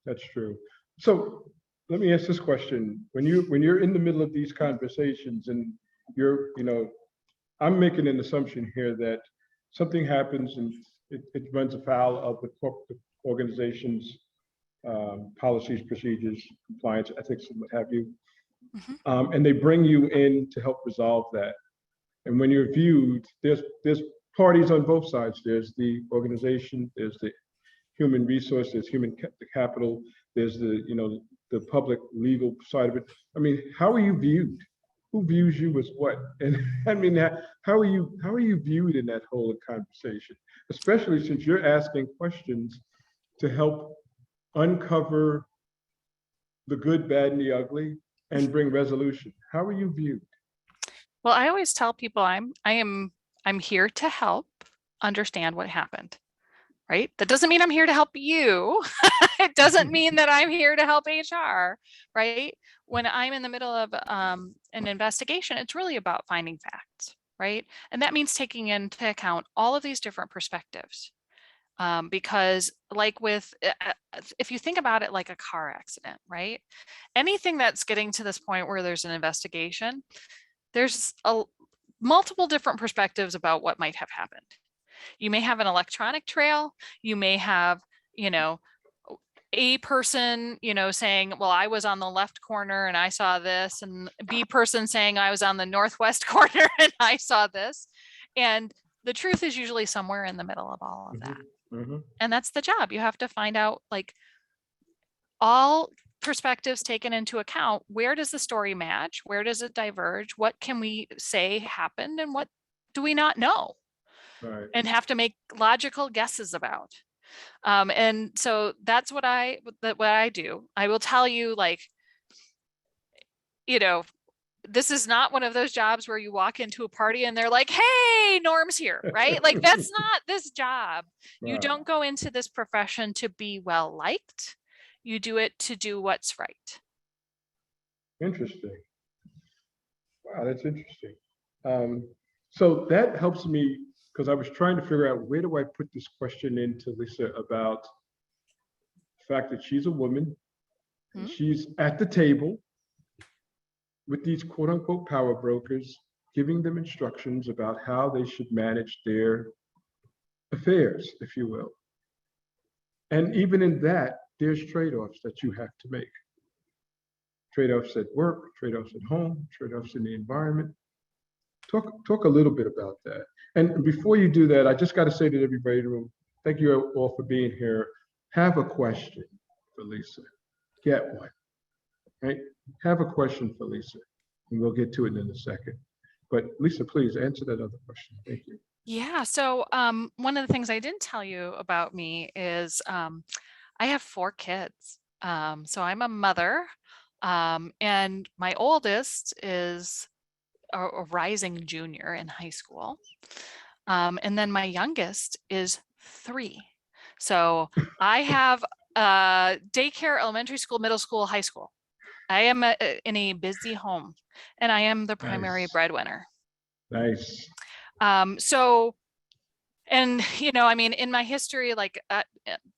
That's true. So let me ask this question. When you're in the middle of these conversations and you're, I'm making an assumption here that something happens and it runs afoul of the corporate organization's policies, procedures, compliance, ethics, and what have you. Mm-hmm. And they bring you in to help resolve that. And when you're viewed, there's parties on both sides. There's the organization, there's the human resource, there's the capital, there's the public legal side of it. I mean, how are you viewed? Who views you as what? And I mean, how are you viewed in that whole conversation? Especially since you're asking questions to help uncover the good, bad, and the ugly and bring resolution. How are you viewed? Well, I always tell people I'm here to help understand what happened, right? That doesn't mean I'm here to help you. It doesn't mean that I'm here to help HR, right? When I'm in the middle of an investigation, it's really about finding facts, right? And that means taking into account all of these different perspectives. Because like if you think about it like a car accident, right? Anything that's getting to this point where there's an investigation, there's multiple different perspectives about what might have happened. You may have an electronic trail. You may have, A person, saying, well, I was on the left corner and I saw this, and B person saying I was on the northwest corner and I saw this. And the truth is usually somewhere in the middle of all of that. Mm-hmm. And that's the job. You have to find out, like, all perspectives taken into account. Where does the story match? Where does it diverge? What can we say happened and what do we not know? Right. And have to make logical guesses about. And so that's what I do. I will tell you, like, this is not one of those jobs where you walk into a party and they're like, hey, Norm's here, right? Like, that's not this job. Right. You don't go into this profession to be well liked. You do it to do what's right. Interesting. Wow, that's interesting. So that helps me, because I was trying to figure out, where do I put this question into Lisa about the fact that she's a woman, and she's at the table with these quote unquote power brokers, giving them instructions about how they should manage their affairs, if you will. And even in that, there's trade-offs that you have to make. Trade-offs at work, trade-offs at home, trade-offs in the environment. Talk a little bit about that. And before you do that, I just got to say to everybody in the room, thank you all for being here. Have a question for Lisa. Get one, right? Have a question for Lisa, and we'll get to it in a second. But Lisa, please answer that other question. Thank you. Yeah. So one of the things I didn't tell you about me is I have 4 kids. So I'm a mother, and my oldest is a rising junior in high school. And then my youngest is 3. So I have daycare, elementary school, middle school, high school. I am in a busy home, and I am the primary breadwinner. Nice. So, and, I mean, in my history, like,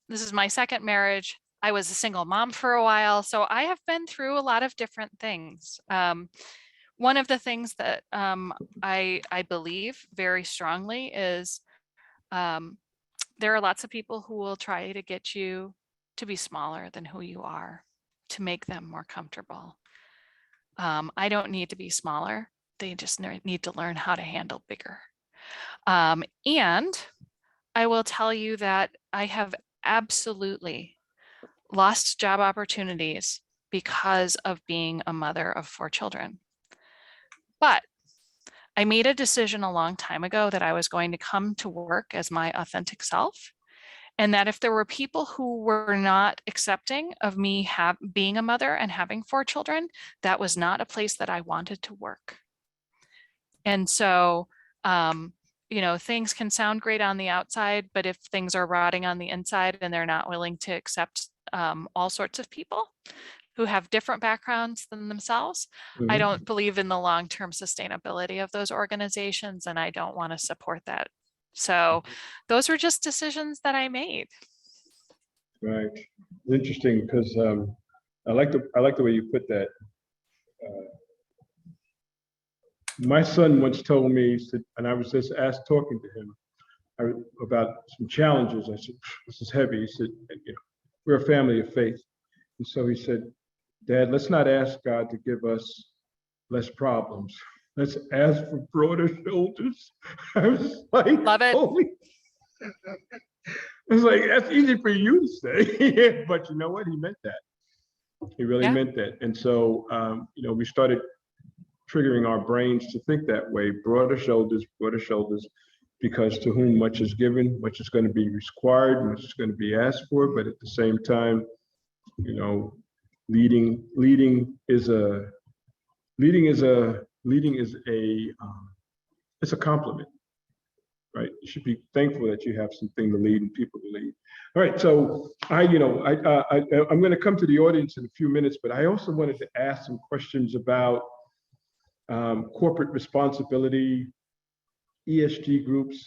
this is my second marriage. I was a single mom for a while. So I have been through a lot of different things. One of the things that I believe very strongly is there are lots of people who will try to get you to be smaller than who you are, to make them more comfortable. I don't need to be smaller. They just need to learn how to handle bigger. And I will tell you that I have absolutely lost job opportunities because of being a mother of 4 children. But I made a decision a long time ago that I was going to come to work as my authentic self, and that if there were people who were not accepting of me being a mother and having 4 children, that was not a place that I wanted to work. And so, things can sound great on the outside, but if things are rotting on the inside and they're not willing to accept all sorts of people who have different backgrounds than themselves. I Mhm. don't believe in the long-term sustainability of those organizations, and I don't want to support that. So those were just decisions that I made. Right. Interesting, because I like the way you put that. My son once told me, he said, and I was just talking to him about some challenges. I said, "This is heavy." He said, "You know, we're a family of faith," and so he said, "Dad, let's not ask God to give us less problems. Let's ask for broader shoulders." I was like, Love it. "Holy!" I was like, "That's easy for you to say," but you know what? He meant that. He really Yeah. meant that. And so, you know, we started triggering our brains to think that way, broader shoulders, because to whom much is given, much is going to be required, much is going to be asked for. But at the same time, you know, leading is a it's a compliment, right? You should be thankful that you have something to lead and people to lead. All right, so I'm going to come to the audience in a few minutes, but I also wanted to ask some questions about corporate responsibility, ESG groups,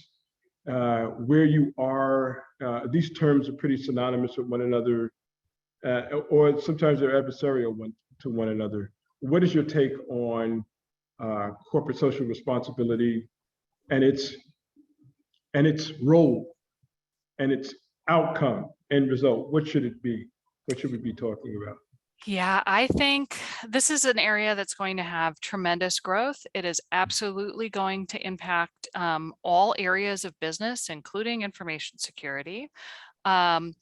where you are. These terms are pretty synonymous with one another, or sometimes they're adversarial to one another. What is your take on corporate social responsibility and its role and its outcome and result? What should it be? What should we be talking about? Yeah, I think this is an area that's going to have tremendous growth. It is absolutely going to impact all areas of business, including information security. And,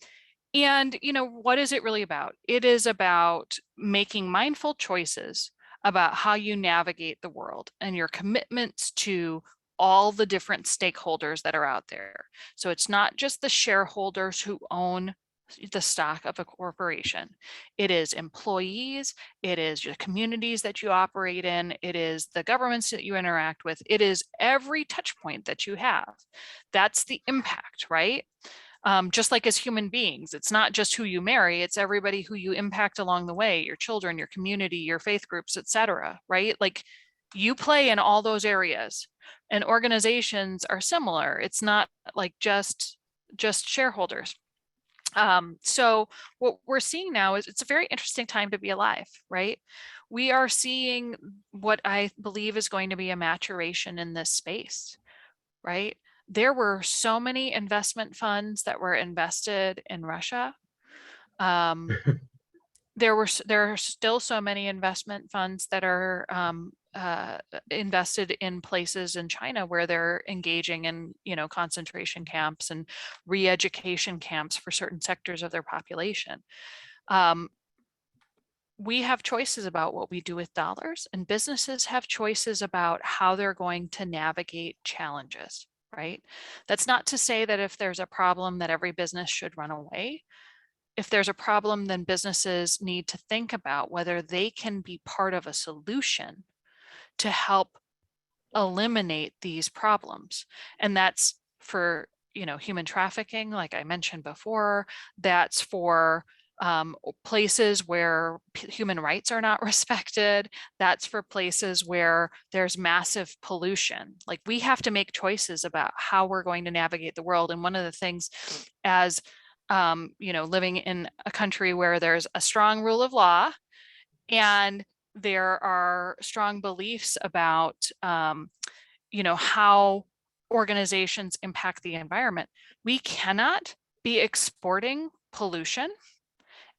you know, what is it really about? It is about making mindful choices about how you navigate the world and your commitments to all the different stakeholders that are out there. So it's not just the shareholders who own the stock of a corporation. It is employees, it is your communities that you operate in, it is the governments that you interact with, it is every touch point that you have. That's the impact, right? Just like as human beings, it's not just who you marry, it's everybody who you impact along the way, your children, your community, your faith groups, etc. Right? Like you play in all those areas, and organizations are similar. It's not like just shareholders. So what we're seeing now is it's a very interesting time to be alive, right? We are seeing what I believe is going to be a maturation in this space, right? There were so many investment funds that were invested in Russia. There are still so many investment funds that are invested in places in China where they're engaging in, you know, concentration camps and re-education camps for certain sectors of their population. We have choices about what we do with dollars, and businesses have choices about how they're going to navigate challenges, right? That's not to say that if there's a problem that every business should run away. If there's a problem, then businesses need to think about whether they can be part of a solution to help eliminate these problems. And that's for, you know, human trafficking, like I mentioned before. That's for places where human rights are not respected. That's for places where there's massive pollution. Like we have to make choices about how we're going to navigate the world. And one of the things as you know, living in a country where there's a strong rule of law and there are strong beliefs about, you know, how organizations impact the environment. We cannot be exporting pollution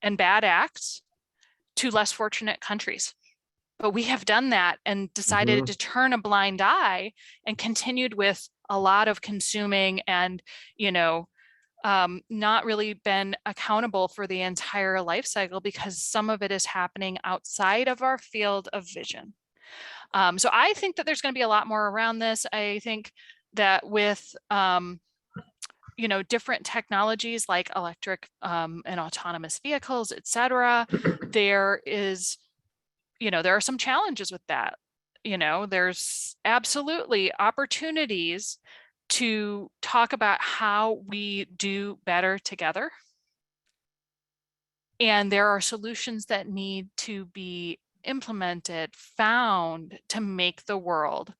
and bad acts to less fortunate countries. But we have done that and decided to turn a blind eye and continued with a lot of consuming and, you know, not really been accountable for the entire life cycle because some of it is happening outside of our field of vision. So I think that there's going to be a lot more around this. I think that with you know, different technologies like electric and autonomous vehicles, et cetera, there is, you know, there are some challenges with that. You know, there's absolutely opportunities to talk about how we do better together. And there are solutions that need to be implemented, found to make the world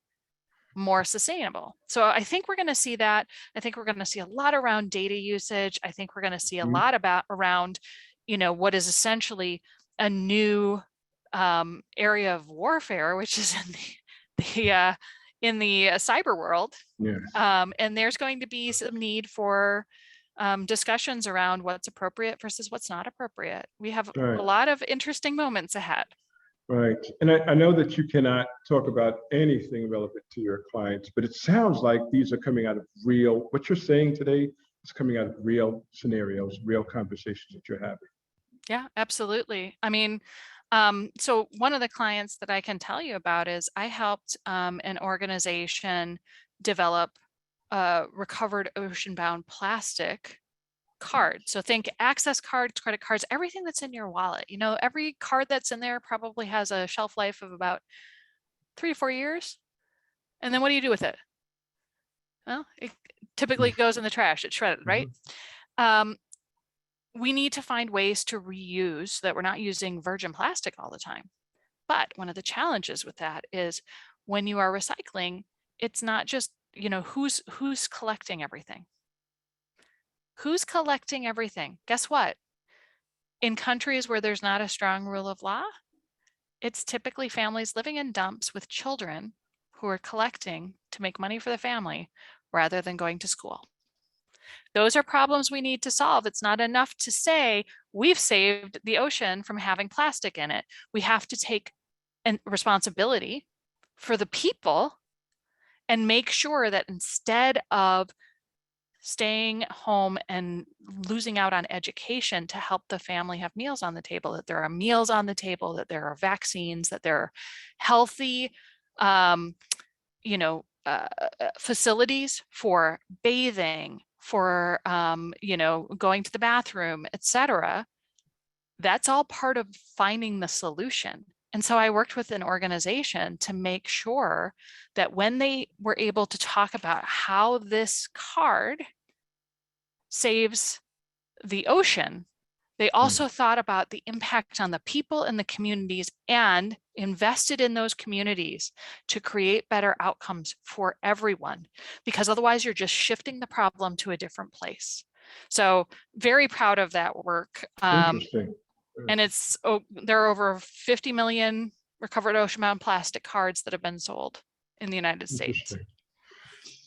more sustainable. So I think we're going to see that. I think we're going to see a lot around data usage. I think we're going to see a lot around, what is essentially a new area of warfare, which is in the cyber world. Yes. And there's going to be some need for discussions around what's appropriate versus what's not appropriate. We have Right. a lot of interesting moments ahead. Right. And I know that you cannot talk about anything relevant to your clients, but it sounds like these are coming out of what you're saying today is coming out of real scenarios, real conversations that you're having. Yeah, absolutely. I mean, so one of the clients that I can tell you about is I helped an organization develop recovered ocean-bound plastic card. So think access cards, credit cards, everything that's in your wallet. Every card that's in there probably has a shelf life of about 3 to 4 years. And then what do you do with it? Well, it typically goes in the trash. It's shredded, right? We need to find ways to reuse so that we're not using virgin plastic all the time. But one of the challenges with that is when you are recycling, it's not just, who's collecting everything. Who's collecting everything? Guess what? In countries where there's not a strong rule of law, it's typically families living in dumps with children who are collecting to make money for the family rather than going to school. Those are problems we need to solve. It's not enough to say we've saved the ocean from having plastic in it. We have to take responsibility for the people and make sure that instead of staying home and losing out on education to help the family have meals on the table, that there are meals on the table, that there are vaccines, that there are healthy, facilities for bathing, for, going to the bathroom, etc. That's all part of finding the solution. And so I worked with an organization to make sure that when they were able to talk about how this card saves the ocean, they also thought about the impact on the people in the communities and invested in those communities to create better outcomes for everyone, because otherwise you're just shifting the problem to a different place. So very proud of that work. Interesting. And there are over 50 million recovered ocean-bound plastic cards that have been sold in the United States.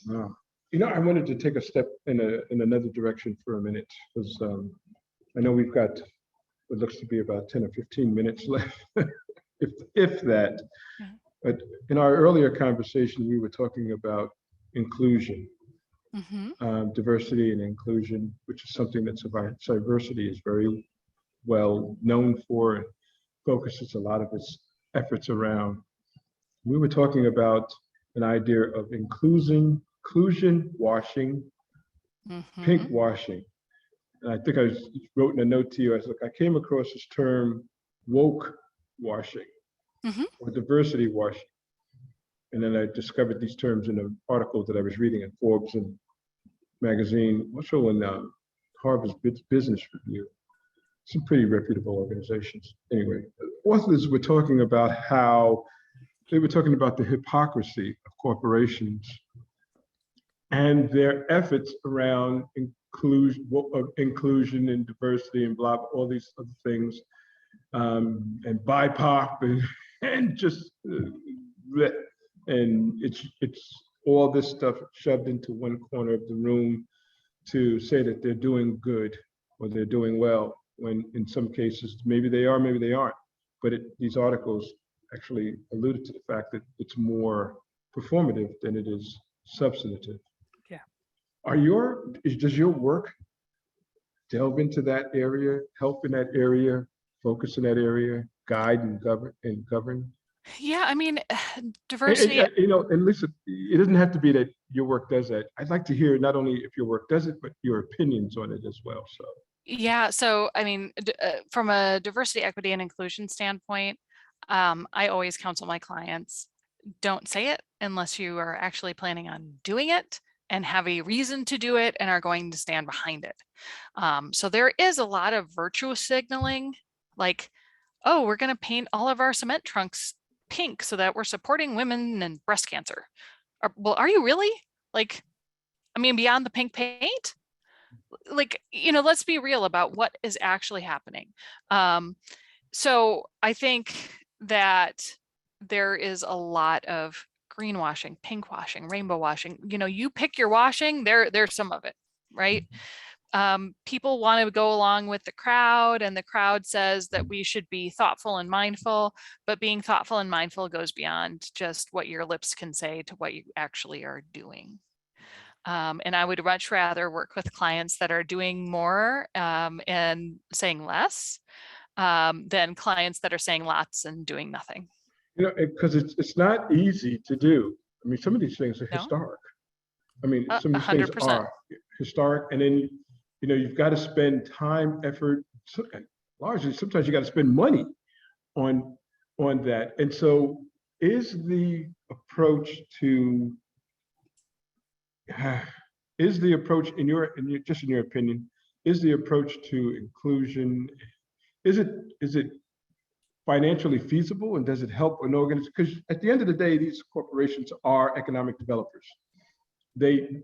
Wow. I wanted to take a step in another direction for a minute, because I know we've got what looks to be about 10 or 15 minutes left, if that. Yeah. But in our earlier conversation, we were talking about inclusion, diversity and inclusion, which is something that Cyversity is very well known for and focuses a lot of its efforts around. We were talking about an idea of inclusion washing, pink washing. And I think I wrote in a note to you, I came across this term woke washing or diversity washing. And then I discovered these terms in an article that I was reading in Forbes and magazine, also in Harvard's Business Review. Some pretty reputable organizations. Anyway, authors were talking about the hypocrisy of corporations and their efforts around inclusion and diversity and blah, all these other things, and BIPOC and just, and it's all this stuff shoved into one corner of the room to say that they're doing good or they're doing well, when in some cases, maybe they are, maybe they aren't. But these articles actually alluded to the fact that it's more performative than it is substantive. Yeah. Does your work delve into that area, help in that area, focus in that area, guide and govern? Yeah, I mean, diversity. And listen, it doesn't have to be that your work does that. I'd like to hear not only if your work does it, but your opinions on it as well. So. Yeah, so I mean, from a diversity, equity, and inclusion standpoint, I always counsel my clients, don't say it unless you are actually planning on doing it. and have a reason to do it and are going to stand behind it. So there is a lot of virtuous signaling, like, oh, we're going to paint all of our cement trunks pink so that we're supporting women and breast cancer. Well, are you really? Like, I mean, beyond the pink paint? Like, let's be real about what is actually happening. So I think that there is a lot of greenwashing, pink washing, rainbow washing. You pick your washing, there's some of it, right? People want to go along with the crowd, and the crowd says that we should be thoughtful and mindful, but being thoughtful and mindful goes beyond just what your lips can say to what you actually are doing. And I would much rather work with clients that are doing more and saying less than clients that are saying lots and doing nothing. Because it's not easy to do. I mean, some of these things are No? historic. I mean, some of these things 100%. are historic, and then you've got to spend time, effort, and largely sometimes you got to spend money on that. And so, is the approach in your opinion, is the approach to inclusion, is it financially feasible, and does it help an organization? Because at the end of the day, these corporations are economic developers. They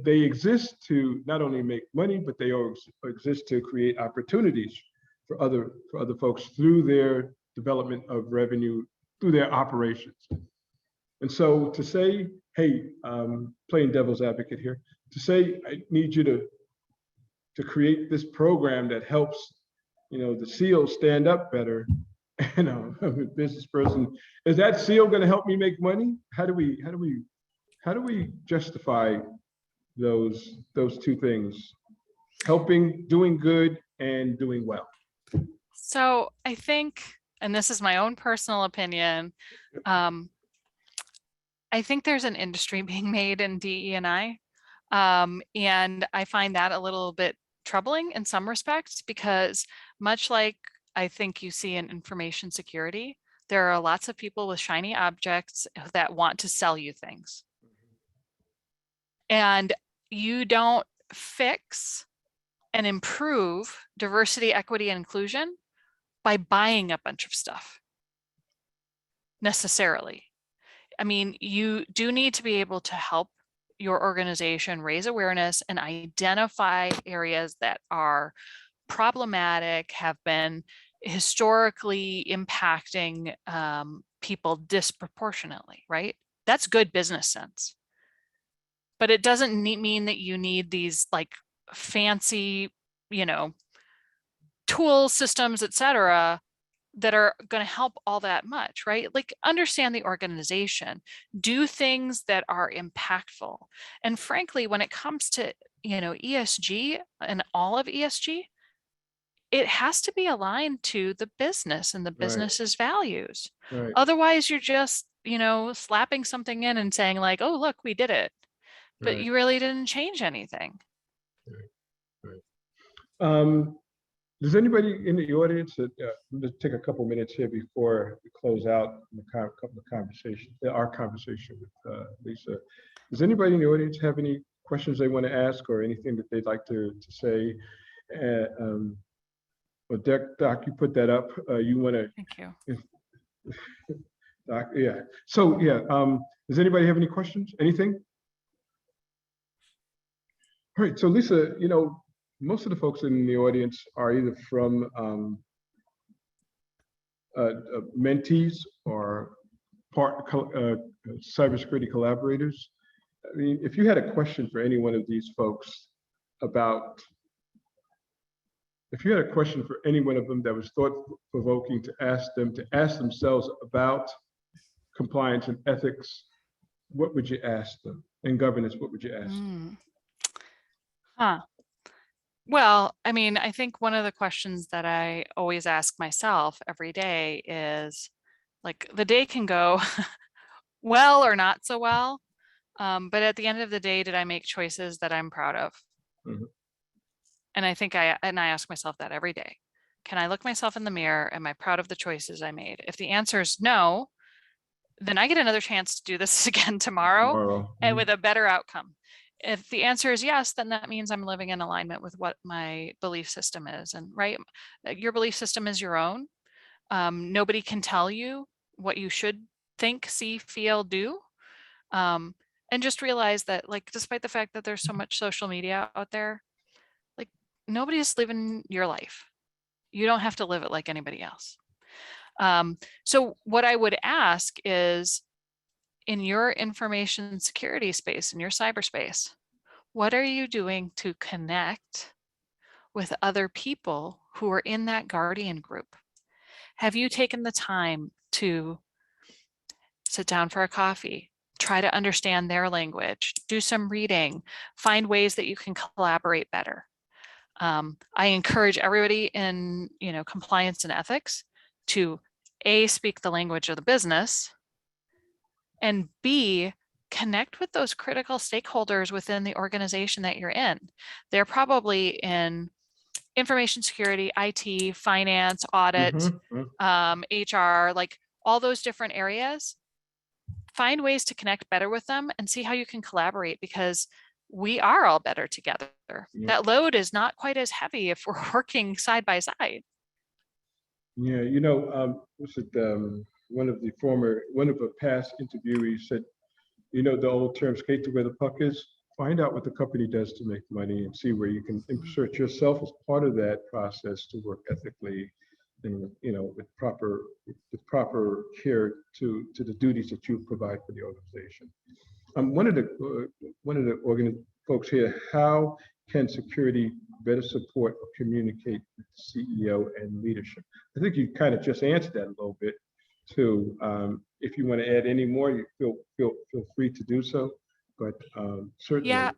exist to not only make money, but they also exist to create opportunities for other folks through their development of revenue, through their operations. And so to say, hey, playing devil's advocate here, to say I need you to create this program that helps the SEAL stand up better. I'm a business person. Is that SEAL going to help me make money? How do we justify those two things? Helping, doing good, and doing well. So I think, and this is my own personal opinion, I think there's an industry being made in DE&I, and I find that a little bit troubling in some respects, because much like I think you see in information security, there are lots of people with shiny objects that want to sell you things. And you don't fix and improve diversity, equity, and inclusion by buying a bunch of stuff necessarily. I mean, you do need to be able to help your organization raise awareness and identify areas that are problematic, have been historically impacting people disproportionately, right? That's good business sense. But it doesn't mean that you need these like fancy, tools, systems, etc., that are going to help all that much, right? Like, understand the organization, do things that are impactful. And frankly, when it comes to, ESG and all of ESG, it has to be aligned to the business and the business's values. Right. Otherwise, you're just, slapping something in and saying like, oh, look, we did it. But you really didn't change anything. Right. Does anybody in the audience, let's take a couple minutes here before we close out our conversation with Lisa. Does anybody in the audience have any questions they want to ask, or anything that they'd like to say? Well, Doc, you put that up. You want to? Thank you. Doc, yeah. So yeah. Does anybody have any questions? Anything? All right. So Lisa, most of the folks in the audience are either from mentees or cybersecurity collaborators. I mean, if you had a question for any one of these folks if you had a question for any one of them that was thought-provoking to ask themselves about compliance and ethics, what would you ask them? And governance, what would you ask them? Well, I mean, I think one of the questions that I always ask myself every day is, like, the day can go well or not so well, but at the end of the day, did I make choices that I'm proud of? Mm-hmm. And I think I ask myself that every day. Can I look myself in the mirror? Am I proud of the choices I made? If the answer is no, then I get another chance to do this again tomorrow. And with a better outcome. If the answer is yes, then that means I'm living in alignment with what my belief system is. And right, your belief system is your own. Nobody can tell you what you should think, see, feel, do. And just realize that, like, despite the fact that there's so much social media out there, like, nobody's living your life. You don't have to live it like anybody else. So what I would ask is, in your information security space, in your cyberspace, what are you doing to connect with other people who are in that guardian group? Have you taken the time to sit down for a coffee, try to understand their language, do some reading, find ways that you can collaborate better? I encourage everybody in, compliance and ethics to A, speak the language of the business, and B, connect with those critical stakeholders within the organization that you're in. They're probably in information security, IT, finance, audit, HR, like all those different areas. Find ways to connect better with them and see how you can collaborate, because we are all better together. Yeah. That load is not quite as heavy if we're working side by side. Yeah, was it one of the past interviewees said, the old term, skate to where the puck is. Find out what the company does to make money and see where you can insert yourself as part of that process to work ethically and, with proper care to the duties that you provide for the organization. One of the folks here, how can security better support or communicate with the CEO and leadership? I think you kind of just answered that a little bit too. If you want to add any more, you feel free to do so. But certainly. Yeah,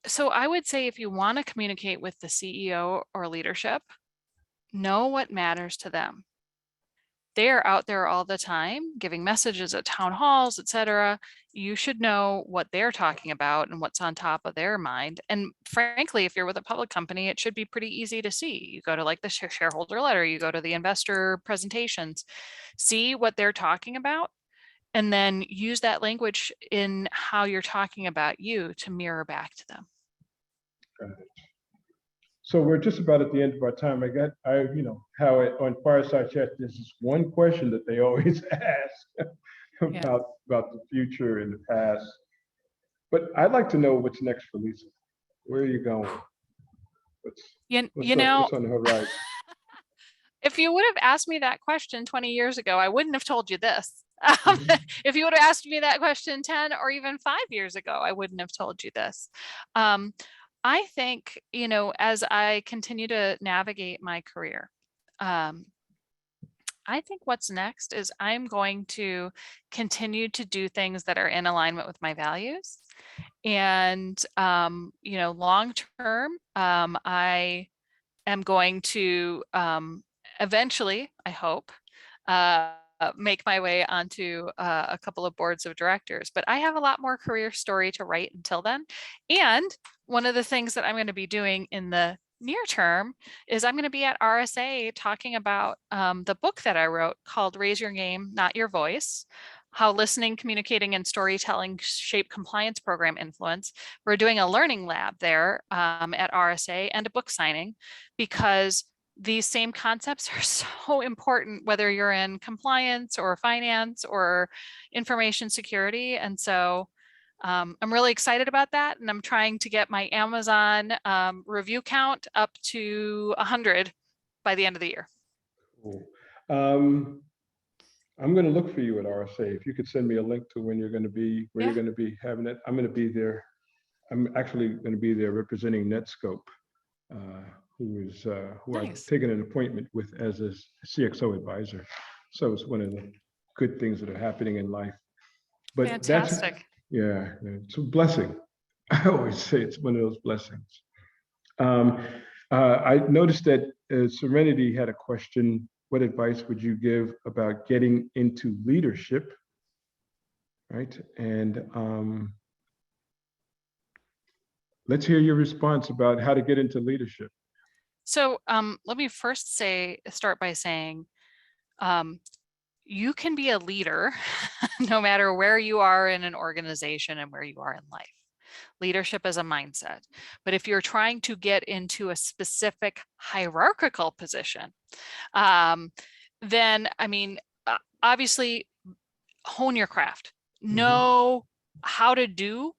so I would say, if you want to communicate with the CEO or leadership, know what matters to them. They are out there all the time giving messages at town halls, etc. You should know what they're talking about and what's on top of their mind. And frankly, if you're with a public company, it should be pretty easy to see. You go to like the shareholder letter, you go to the investor presentations, see what they're talking about, and then use that language in how you're talking about you to mirror back to them. Got it. So we're just about at the end of our time. On Fireside Chat, there's this one question that they always ask about the future and the past. But I'd like to know what's next for Lisa. Where are you going? What's on the horizon? If you would have asked me that question 20 years ago, I wouldn't have told you this. If you would have asked me that question 10 or even 5 years ago, I wouldn't have told you this. I think, as I continue to navigate my career, I think what's next is I'm going to continue to do things that are in alignment with my values. And, long term, I am going to eventually, I hope, make my way onto a couple of boards of directors. But I have a lot more career story to write until then. And one of the things that I'm going to be doing in the near term is I'm going to be at RSA talking about the book that I wrote called Raise Your Game, Not Your Voice: How Listening, Communicating, and Storytelling Shape Compliance Program Influence. We're doing a learning lab there at RSA and a book signing, because these same concepts are so important, whether you're in compliance or finance or information security. And so I'm really excited about that. And I'm trying to get my Amazon review count up to 100 by the end of the year. Cool. I'm going to look for you at RSA. If you could send me a link to when you're going to be, where you're going to be having it. I'm going to be there. I'm actually going to be there representing Netscope, who nice. I've taken an appointment with as a CXO advisor. So it's one of the good things that are happening in life. But fantastic. It's a blessing. I always say it's one of those blessings. I noticed that Serenity had a question. What advice would you give about getting into leadership? Right. And let's hear your response about how to get into leadership. So let me first start by saying, you can be a leader no matter where you are in an organization and where you are in life. Leadership is a mindset. But if you're trying to get into a specific hierarchical position, then, I mean, obviously hone your craft, know how to do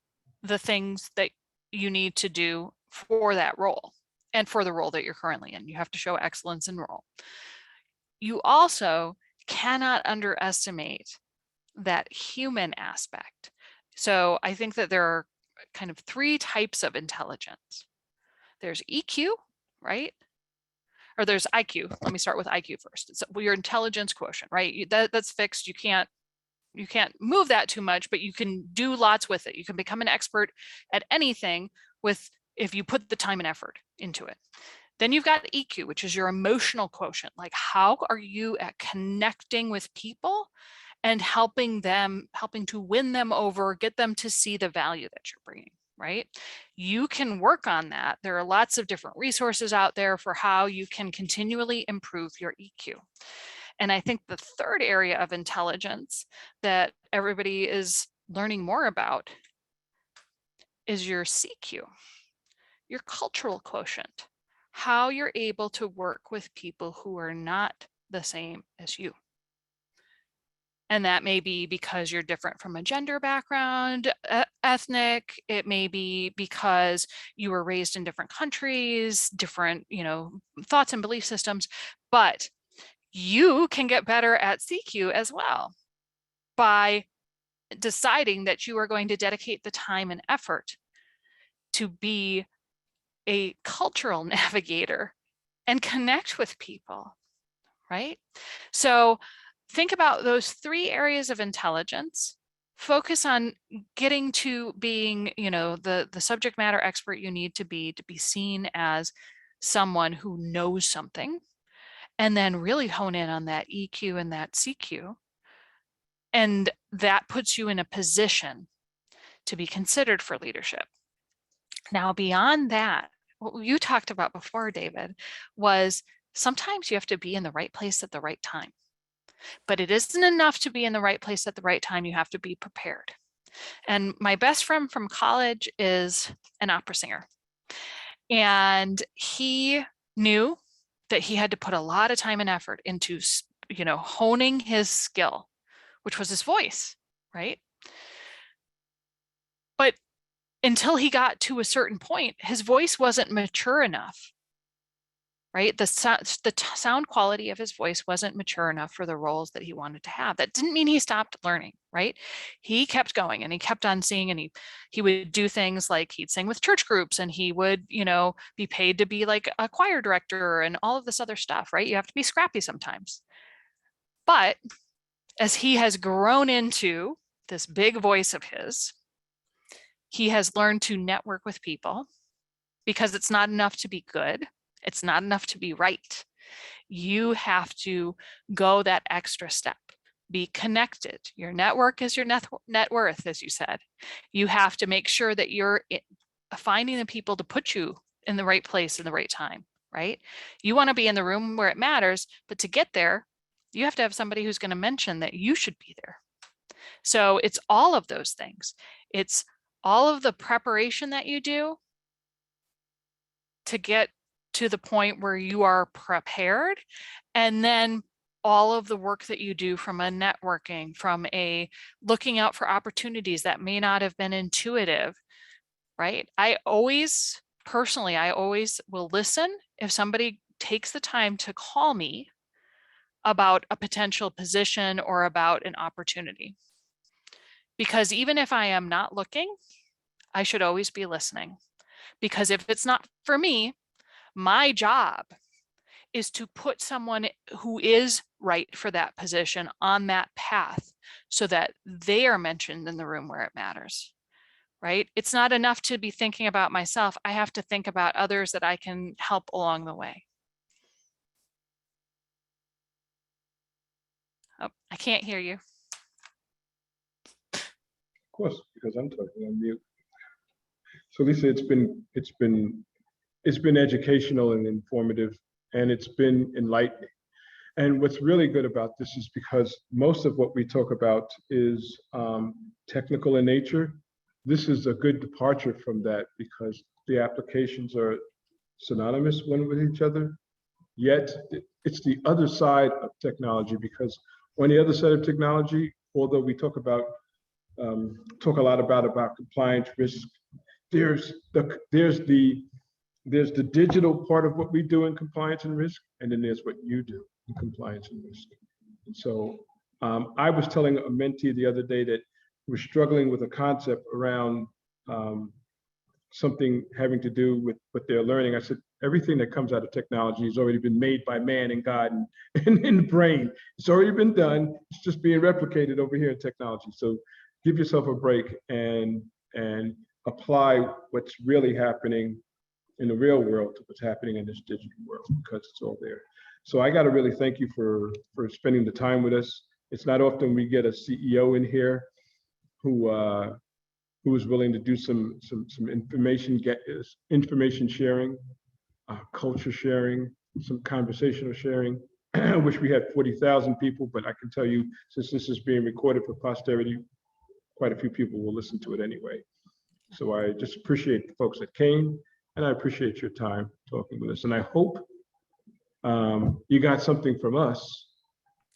the things that you need to do for that role and for the role that you're currently in. You have to show excellence in role. You also cannot underestimate that human aspect. So I think that there are kind of 3 types of intelligence. There's EQ, right? Or there's IQ. Let me start with IQ first. It's your intelligence quotient, right? That's fixed. You can't move that too much, but you can do lots with it. You can become an expert at anything if you put the time and effort into it. Then you've got EQ, which is your emotional quotient. Like, how are you at connecting with people and helping to win them over, get them to see the value that you're bringing, right? You can work on that. There are lots of different resources out there for how you can continually improve your EQ. And I think the third area of intelligence that everybody is learning more about is your CQ, your cultural quotient, how you're able to work with people who are not the same as you. And that may be because you're different from a gender background, ethnic. It may be because you were raised in different countries, different, thoughts and belief systems, but you can get better at CQ as well by deciding that you are going to dedicate the time and effort to be a cultural navigator and connect with people, right? So think about those 3 areas of intelligence. Focus on getting to being, the subject matter expert you need to be seen as someone who knows something, and then really hone in on that EQ and that CQ. And that puts you in a position to be considered for leadership. Now, beyond that, what you talked about before, David, was sometimes you have to be in the right place at the right time. But it isn't enough to be in the right place at the right time. You have to be prepared. And my best friend from college is an opera singer. And he knew that he had to put a lot of time and effort into, honing his skill, which was his voice, right? But until he got to a certain point, his voice wasn't mature enough, right? The sound quality of his voice wasn't mature enough for the roles that he wanted to have. That didn't mean he stopped learning, right? He kept going and he kept on singing, and he would do things like he'd sing with church groups, and he would, be paid to be like a choir director and all of this other stuff, right? You have to be scrappy sometimes. But as he has grown into this big voice of his, he has learned to network with people, because it's not enough to be good. It's not enough to be right. You have to go that extra step. Be connected. Your network is your net worth, as you said. You have to make sure that you're finding the people to put you in the right place in the right time, right? You want to be in the room where it matters, but to get there, you have to have somebody who's going to mention that you should be there. So it's all of those things. It's all of the preparation that you do to get to the point where you are prepared, and then all of the work that you do from a networking, from a looking out for opportunities that may not have been intuitive, right? I always will listen if somebody takes the time to call me about a potential position or about an opportunity. Because even if I am not looking, I should always be listening. Because if it's not for me, my job is to put someone who is right for that position on that path so that they are mentioned in the room where it matters, right? It's not enough to be thinking about myself. I have to think about others that I can help along the way. Oh, I can't hear you. Of course, because I'm talking on mute. So Lisa, it's been educational and informative, and it's been enlightening. And what's really good about this is because most of what we talk about is technical in nature, this is a good departure from that because the applications are synonymous one with each other. Yet it's the other side of technology, because on the other side of technology, although we talk a lot about compliance risk, there's the digital part of what we do in compliance and risk, and then there's what you do in compliance and risk. And so I was telling a mentee the other day that we're struggling with a concept around something having to do with what they're learning. I said, everything that comes out of technology has already been made by man and God and in the brain. It's already been done. It's just being replicated over here in technology. So give yourself a break and apply what's really happening in the real world to what's happening in this digital world, because it's all there. So I got to really thank you for spending the time with us. It's not often we get a CEO in here who is willing to do some information sharing, culture sharing, some conversational sharing. I wish we had 40,000 people, but I can tell you, since this is being recorded for posterity, quite a few people will listen to it anyway. So I just appreciate the folks that came, and I appreciate your time talking with us. And I hope you got something from us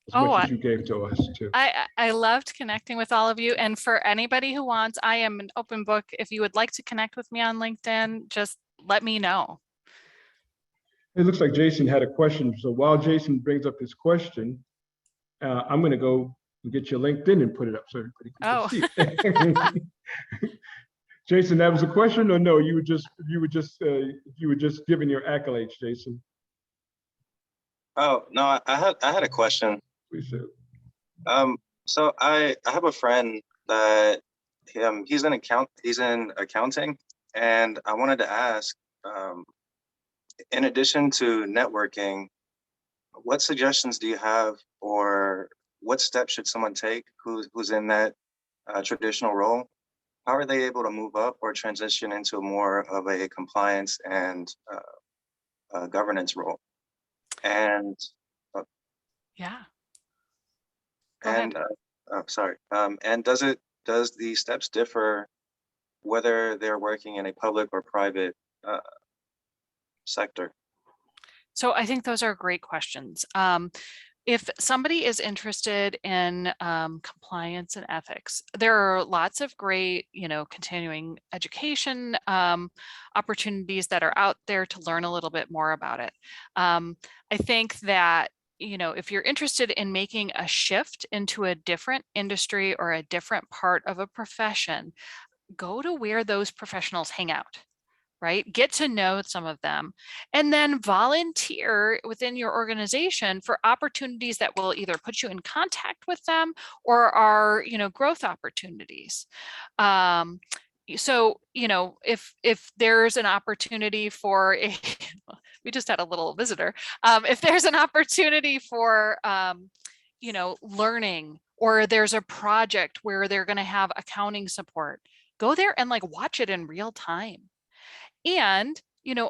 as much as you gave to us too. I loved connecting with all of you. And for anybody who wants, I am an open book. If you would like to connect with me on LinkedIn, just let me know. It looks like Jason had a question. So while Jason brings up his question, I'm going to go and get your LinkedIn and put it up so everybody can see it. Jason, that was a question, or no? You were just giving your accolades, Jason. Oh no, I had a question. Please do. So I have a friend that he's in accounting, and I wanted to ask, in addition to networking, what suggestions do you have, or what steps should someone take who's in that traditional role? How are they able to move up or transition into more of a compliance and governance role? And yeah. And sorry. And does the steps differ whether they're working in a public or private sector? So I think those are great questions. If somebody is interested in compliance and ethics, there are lots of great, continuing education opportunities that are out there to learn a little bit more about it. I think that, if you're interested in making a shift into a different industry or a different part of a profession, go to where those professionals hang out. Right? Get to know some of them, and then volunteer within your organization for opportunities that will either put you in contact with them or are, growth opportunities. So, if there's an opportunity for we just had a little visitor. If there's an opportunity for, learning, or there's a project where they're going to have accounting support, go there and watch it in real time. And,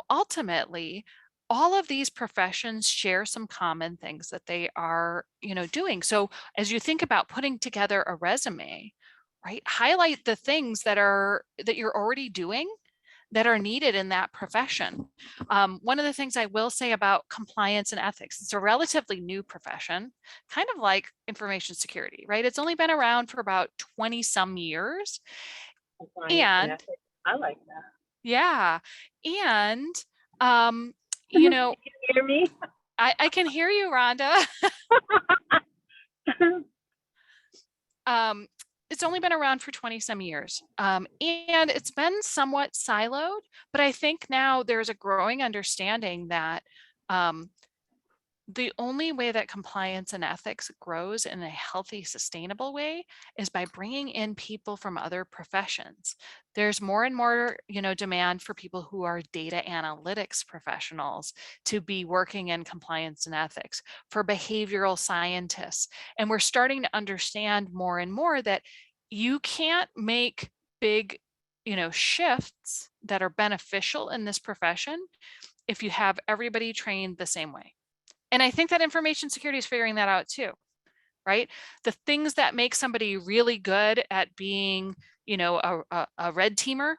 ultimately, all of these professions share some common things that they are, doing. So as you think about putting together a resume, right, highlight the things that you're already doing that are needed in that profession. One of the things I will say about compliance and ethics, it's a relatively new profession, kind of like information security, right? It's only been around for about 20 some years. And I like that. yeah. And, Can you hear me? I can hear you, Rhonda. It's only been around for 20 some years. And it's been somewhat siloed, but I think now there's a growing understanding that the only way that compliance and ethics grows in a healthy, sustainable way is by bringing in people from other professions. There's more and more, demand for people who are data analytics professionals to be working in compliance and ethics, for behavioral scientists. And we're starting to understand more and more that you can't make big, shifts that are beneficial in this profession if you have everybody trained the same way. And I think that information security is figuring that out too, right? The things that make somebody really good at being, you know, a red teamer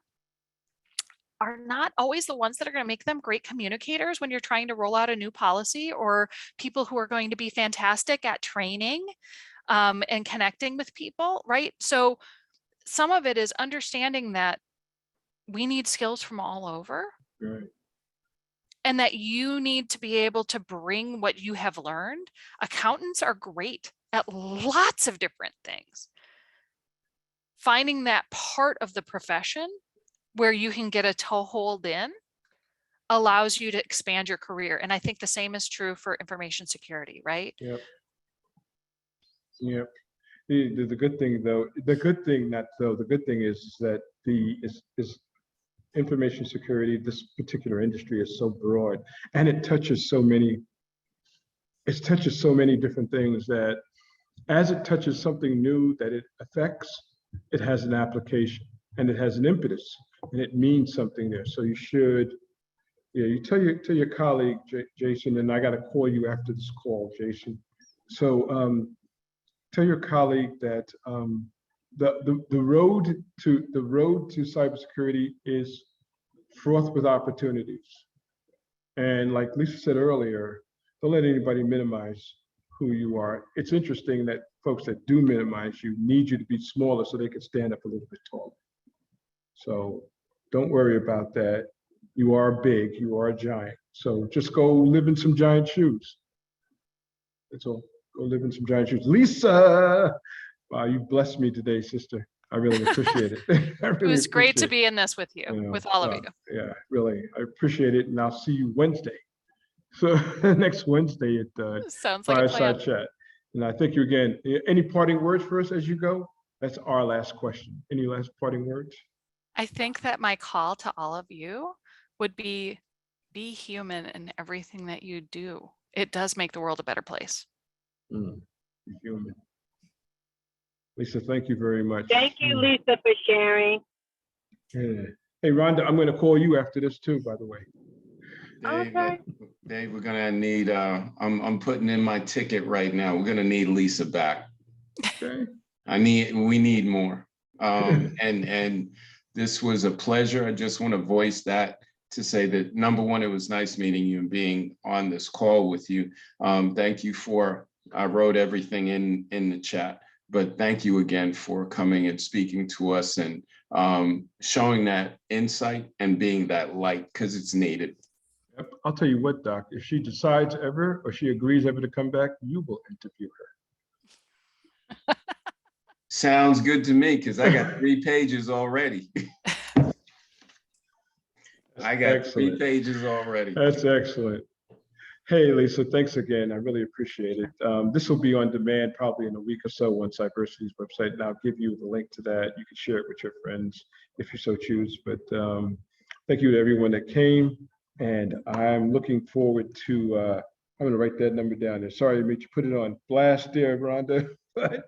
are not always the ones that are going to make them great communicators when you're trying to roll out a new policy, or people who are going to be fantastic at training and connecting with people, right? So some of it is understanding that we need skills from all over. Right. And that you need to be able to bring what you have learned. Accountants are great at lots of different things. Finding that part of the profession where you can get a toehold in allows you to expand your career. And I think the same is true for information security, right? Yep. Yep. The good thing though, the good thing is that is information security, this particular industry is so broad, and it touches so many different things, that as it touches something new that it affects, it has an application and it has an impetus and it means something there. So you should, you tell your colleague, Jason, and I got to call you after this call, Jason. So tell your colleague that the road to cybersecurity is fraught with opportunities. And like Lisa said earlier, don't let anybody minimize who you are. It's interesting that folks that do minimize you need you to be smaller so they can stand up a little bit taller. So don't worry about that. You are big, you are a giant. So just go live in some giant shoes. That's all. Go live in some giant shoes. Lisa, wow, you blessed me today, sister. I really appreciate it. It was great to be in this with you, with all of you. Yeah, really, I appreciate it. And I'll see you Wednesday. So next Wednesday at Sounds like a plan. Fireside Chat. And I thank you again. Any parting words for us as you go? That's our last question. Any last parting words? I think that my call to all of you would be human in everything that you do. It does make the world a better place. Be human. Lisa, thank you very much. Thank you, Lisa, for sharing. Yeah. Hey, Rhonda, I'm going to call you after this too, by the way. Dave, we're gonna need. I'm putting in my ticket right now. We're gonna need Lisa back. Okay. We need more. And this was a pleasure. I just want to voice that to say that, number one, it was nice meeting you and being on this call with you. Thank you for. I wrote everything in the chat. But thank you again for coming and speaking to us and showing that insight and being that light, because it's needed. Yep. I'll tell you what, Doc, if she decides ever, or she agrees ever to come back, you will interview her. Sounds good to me, because I got 3 pages already. I got excellent. 3 pages already. That's excellent. Hey, Lisa, thanks again. I really appreciate it. This will be on demand probably in a week or so on Cyversity's website, and I'll give you the link to that. You can share it with your friends if you so choose. But thank you to everyone that came, and I'm looking forward to, I'm going to write that number down there. Sorry to make you put it on blast there, Rhonda. But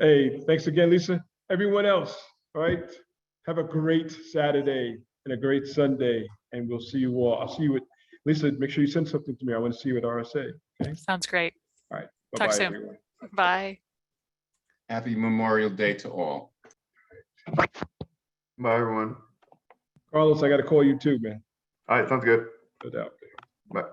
hey, thanks again, Lisa. Everyone else, all right? Have a great Saturday and a great Sunday, and we'll see you all. I'll see you at Lisa, make sure you send something to me. I want to see you at RSA. Okay. Sounds great. All right. Talk Bye-bye, soon. everyone. Bye. Happy Memorial Day to all. Bye, everyone. Carlos, I got to call you too, man. All right, sounds good. No doubt. Bye.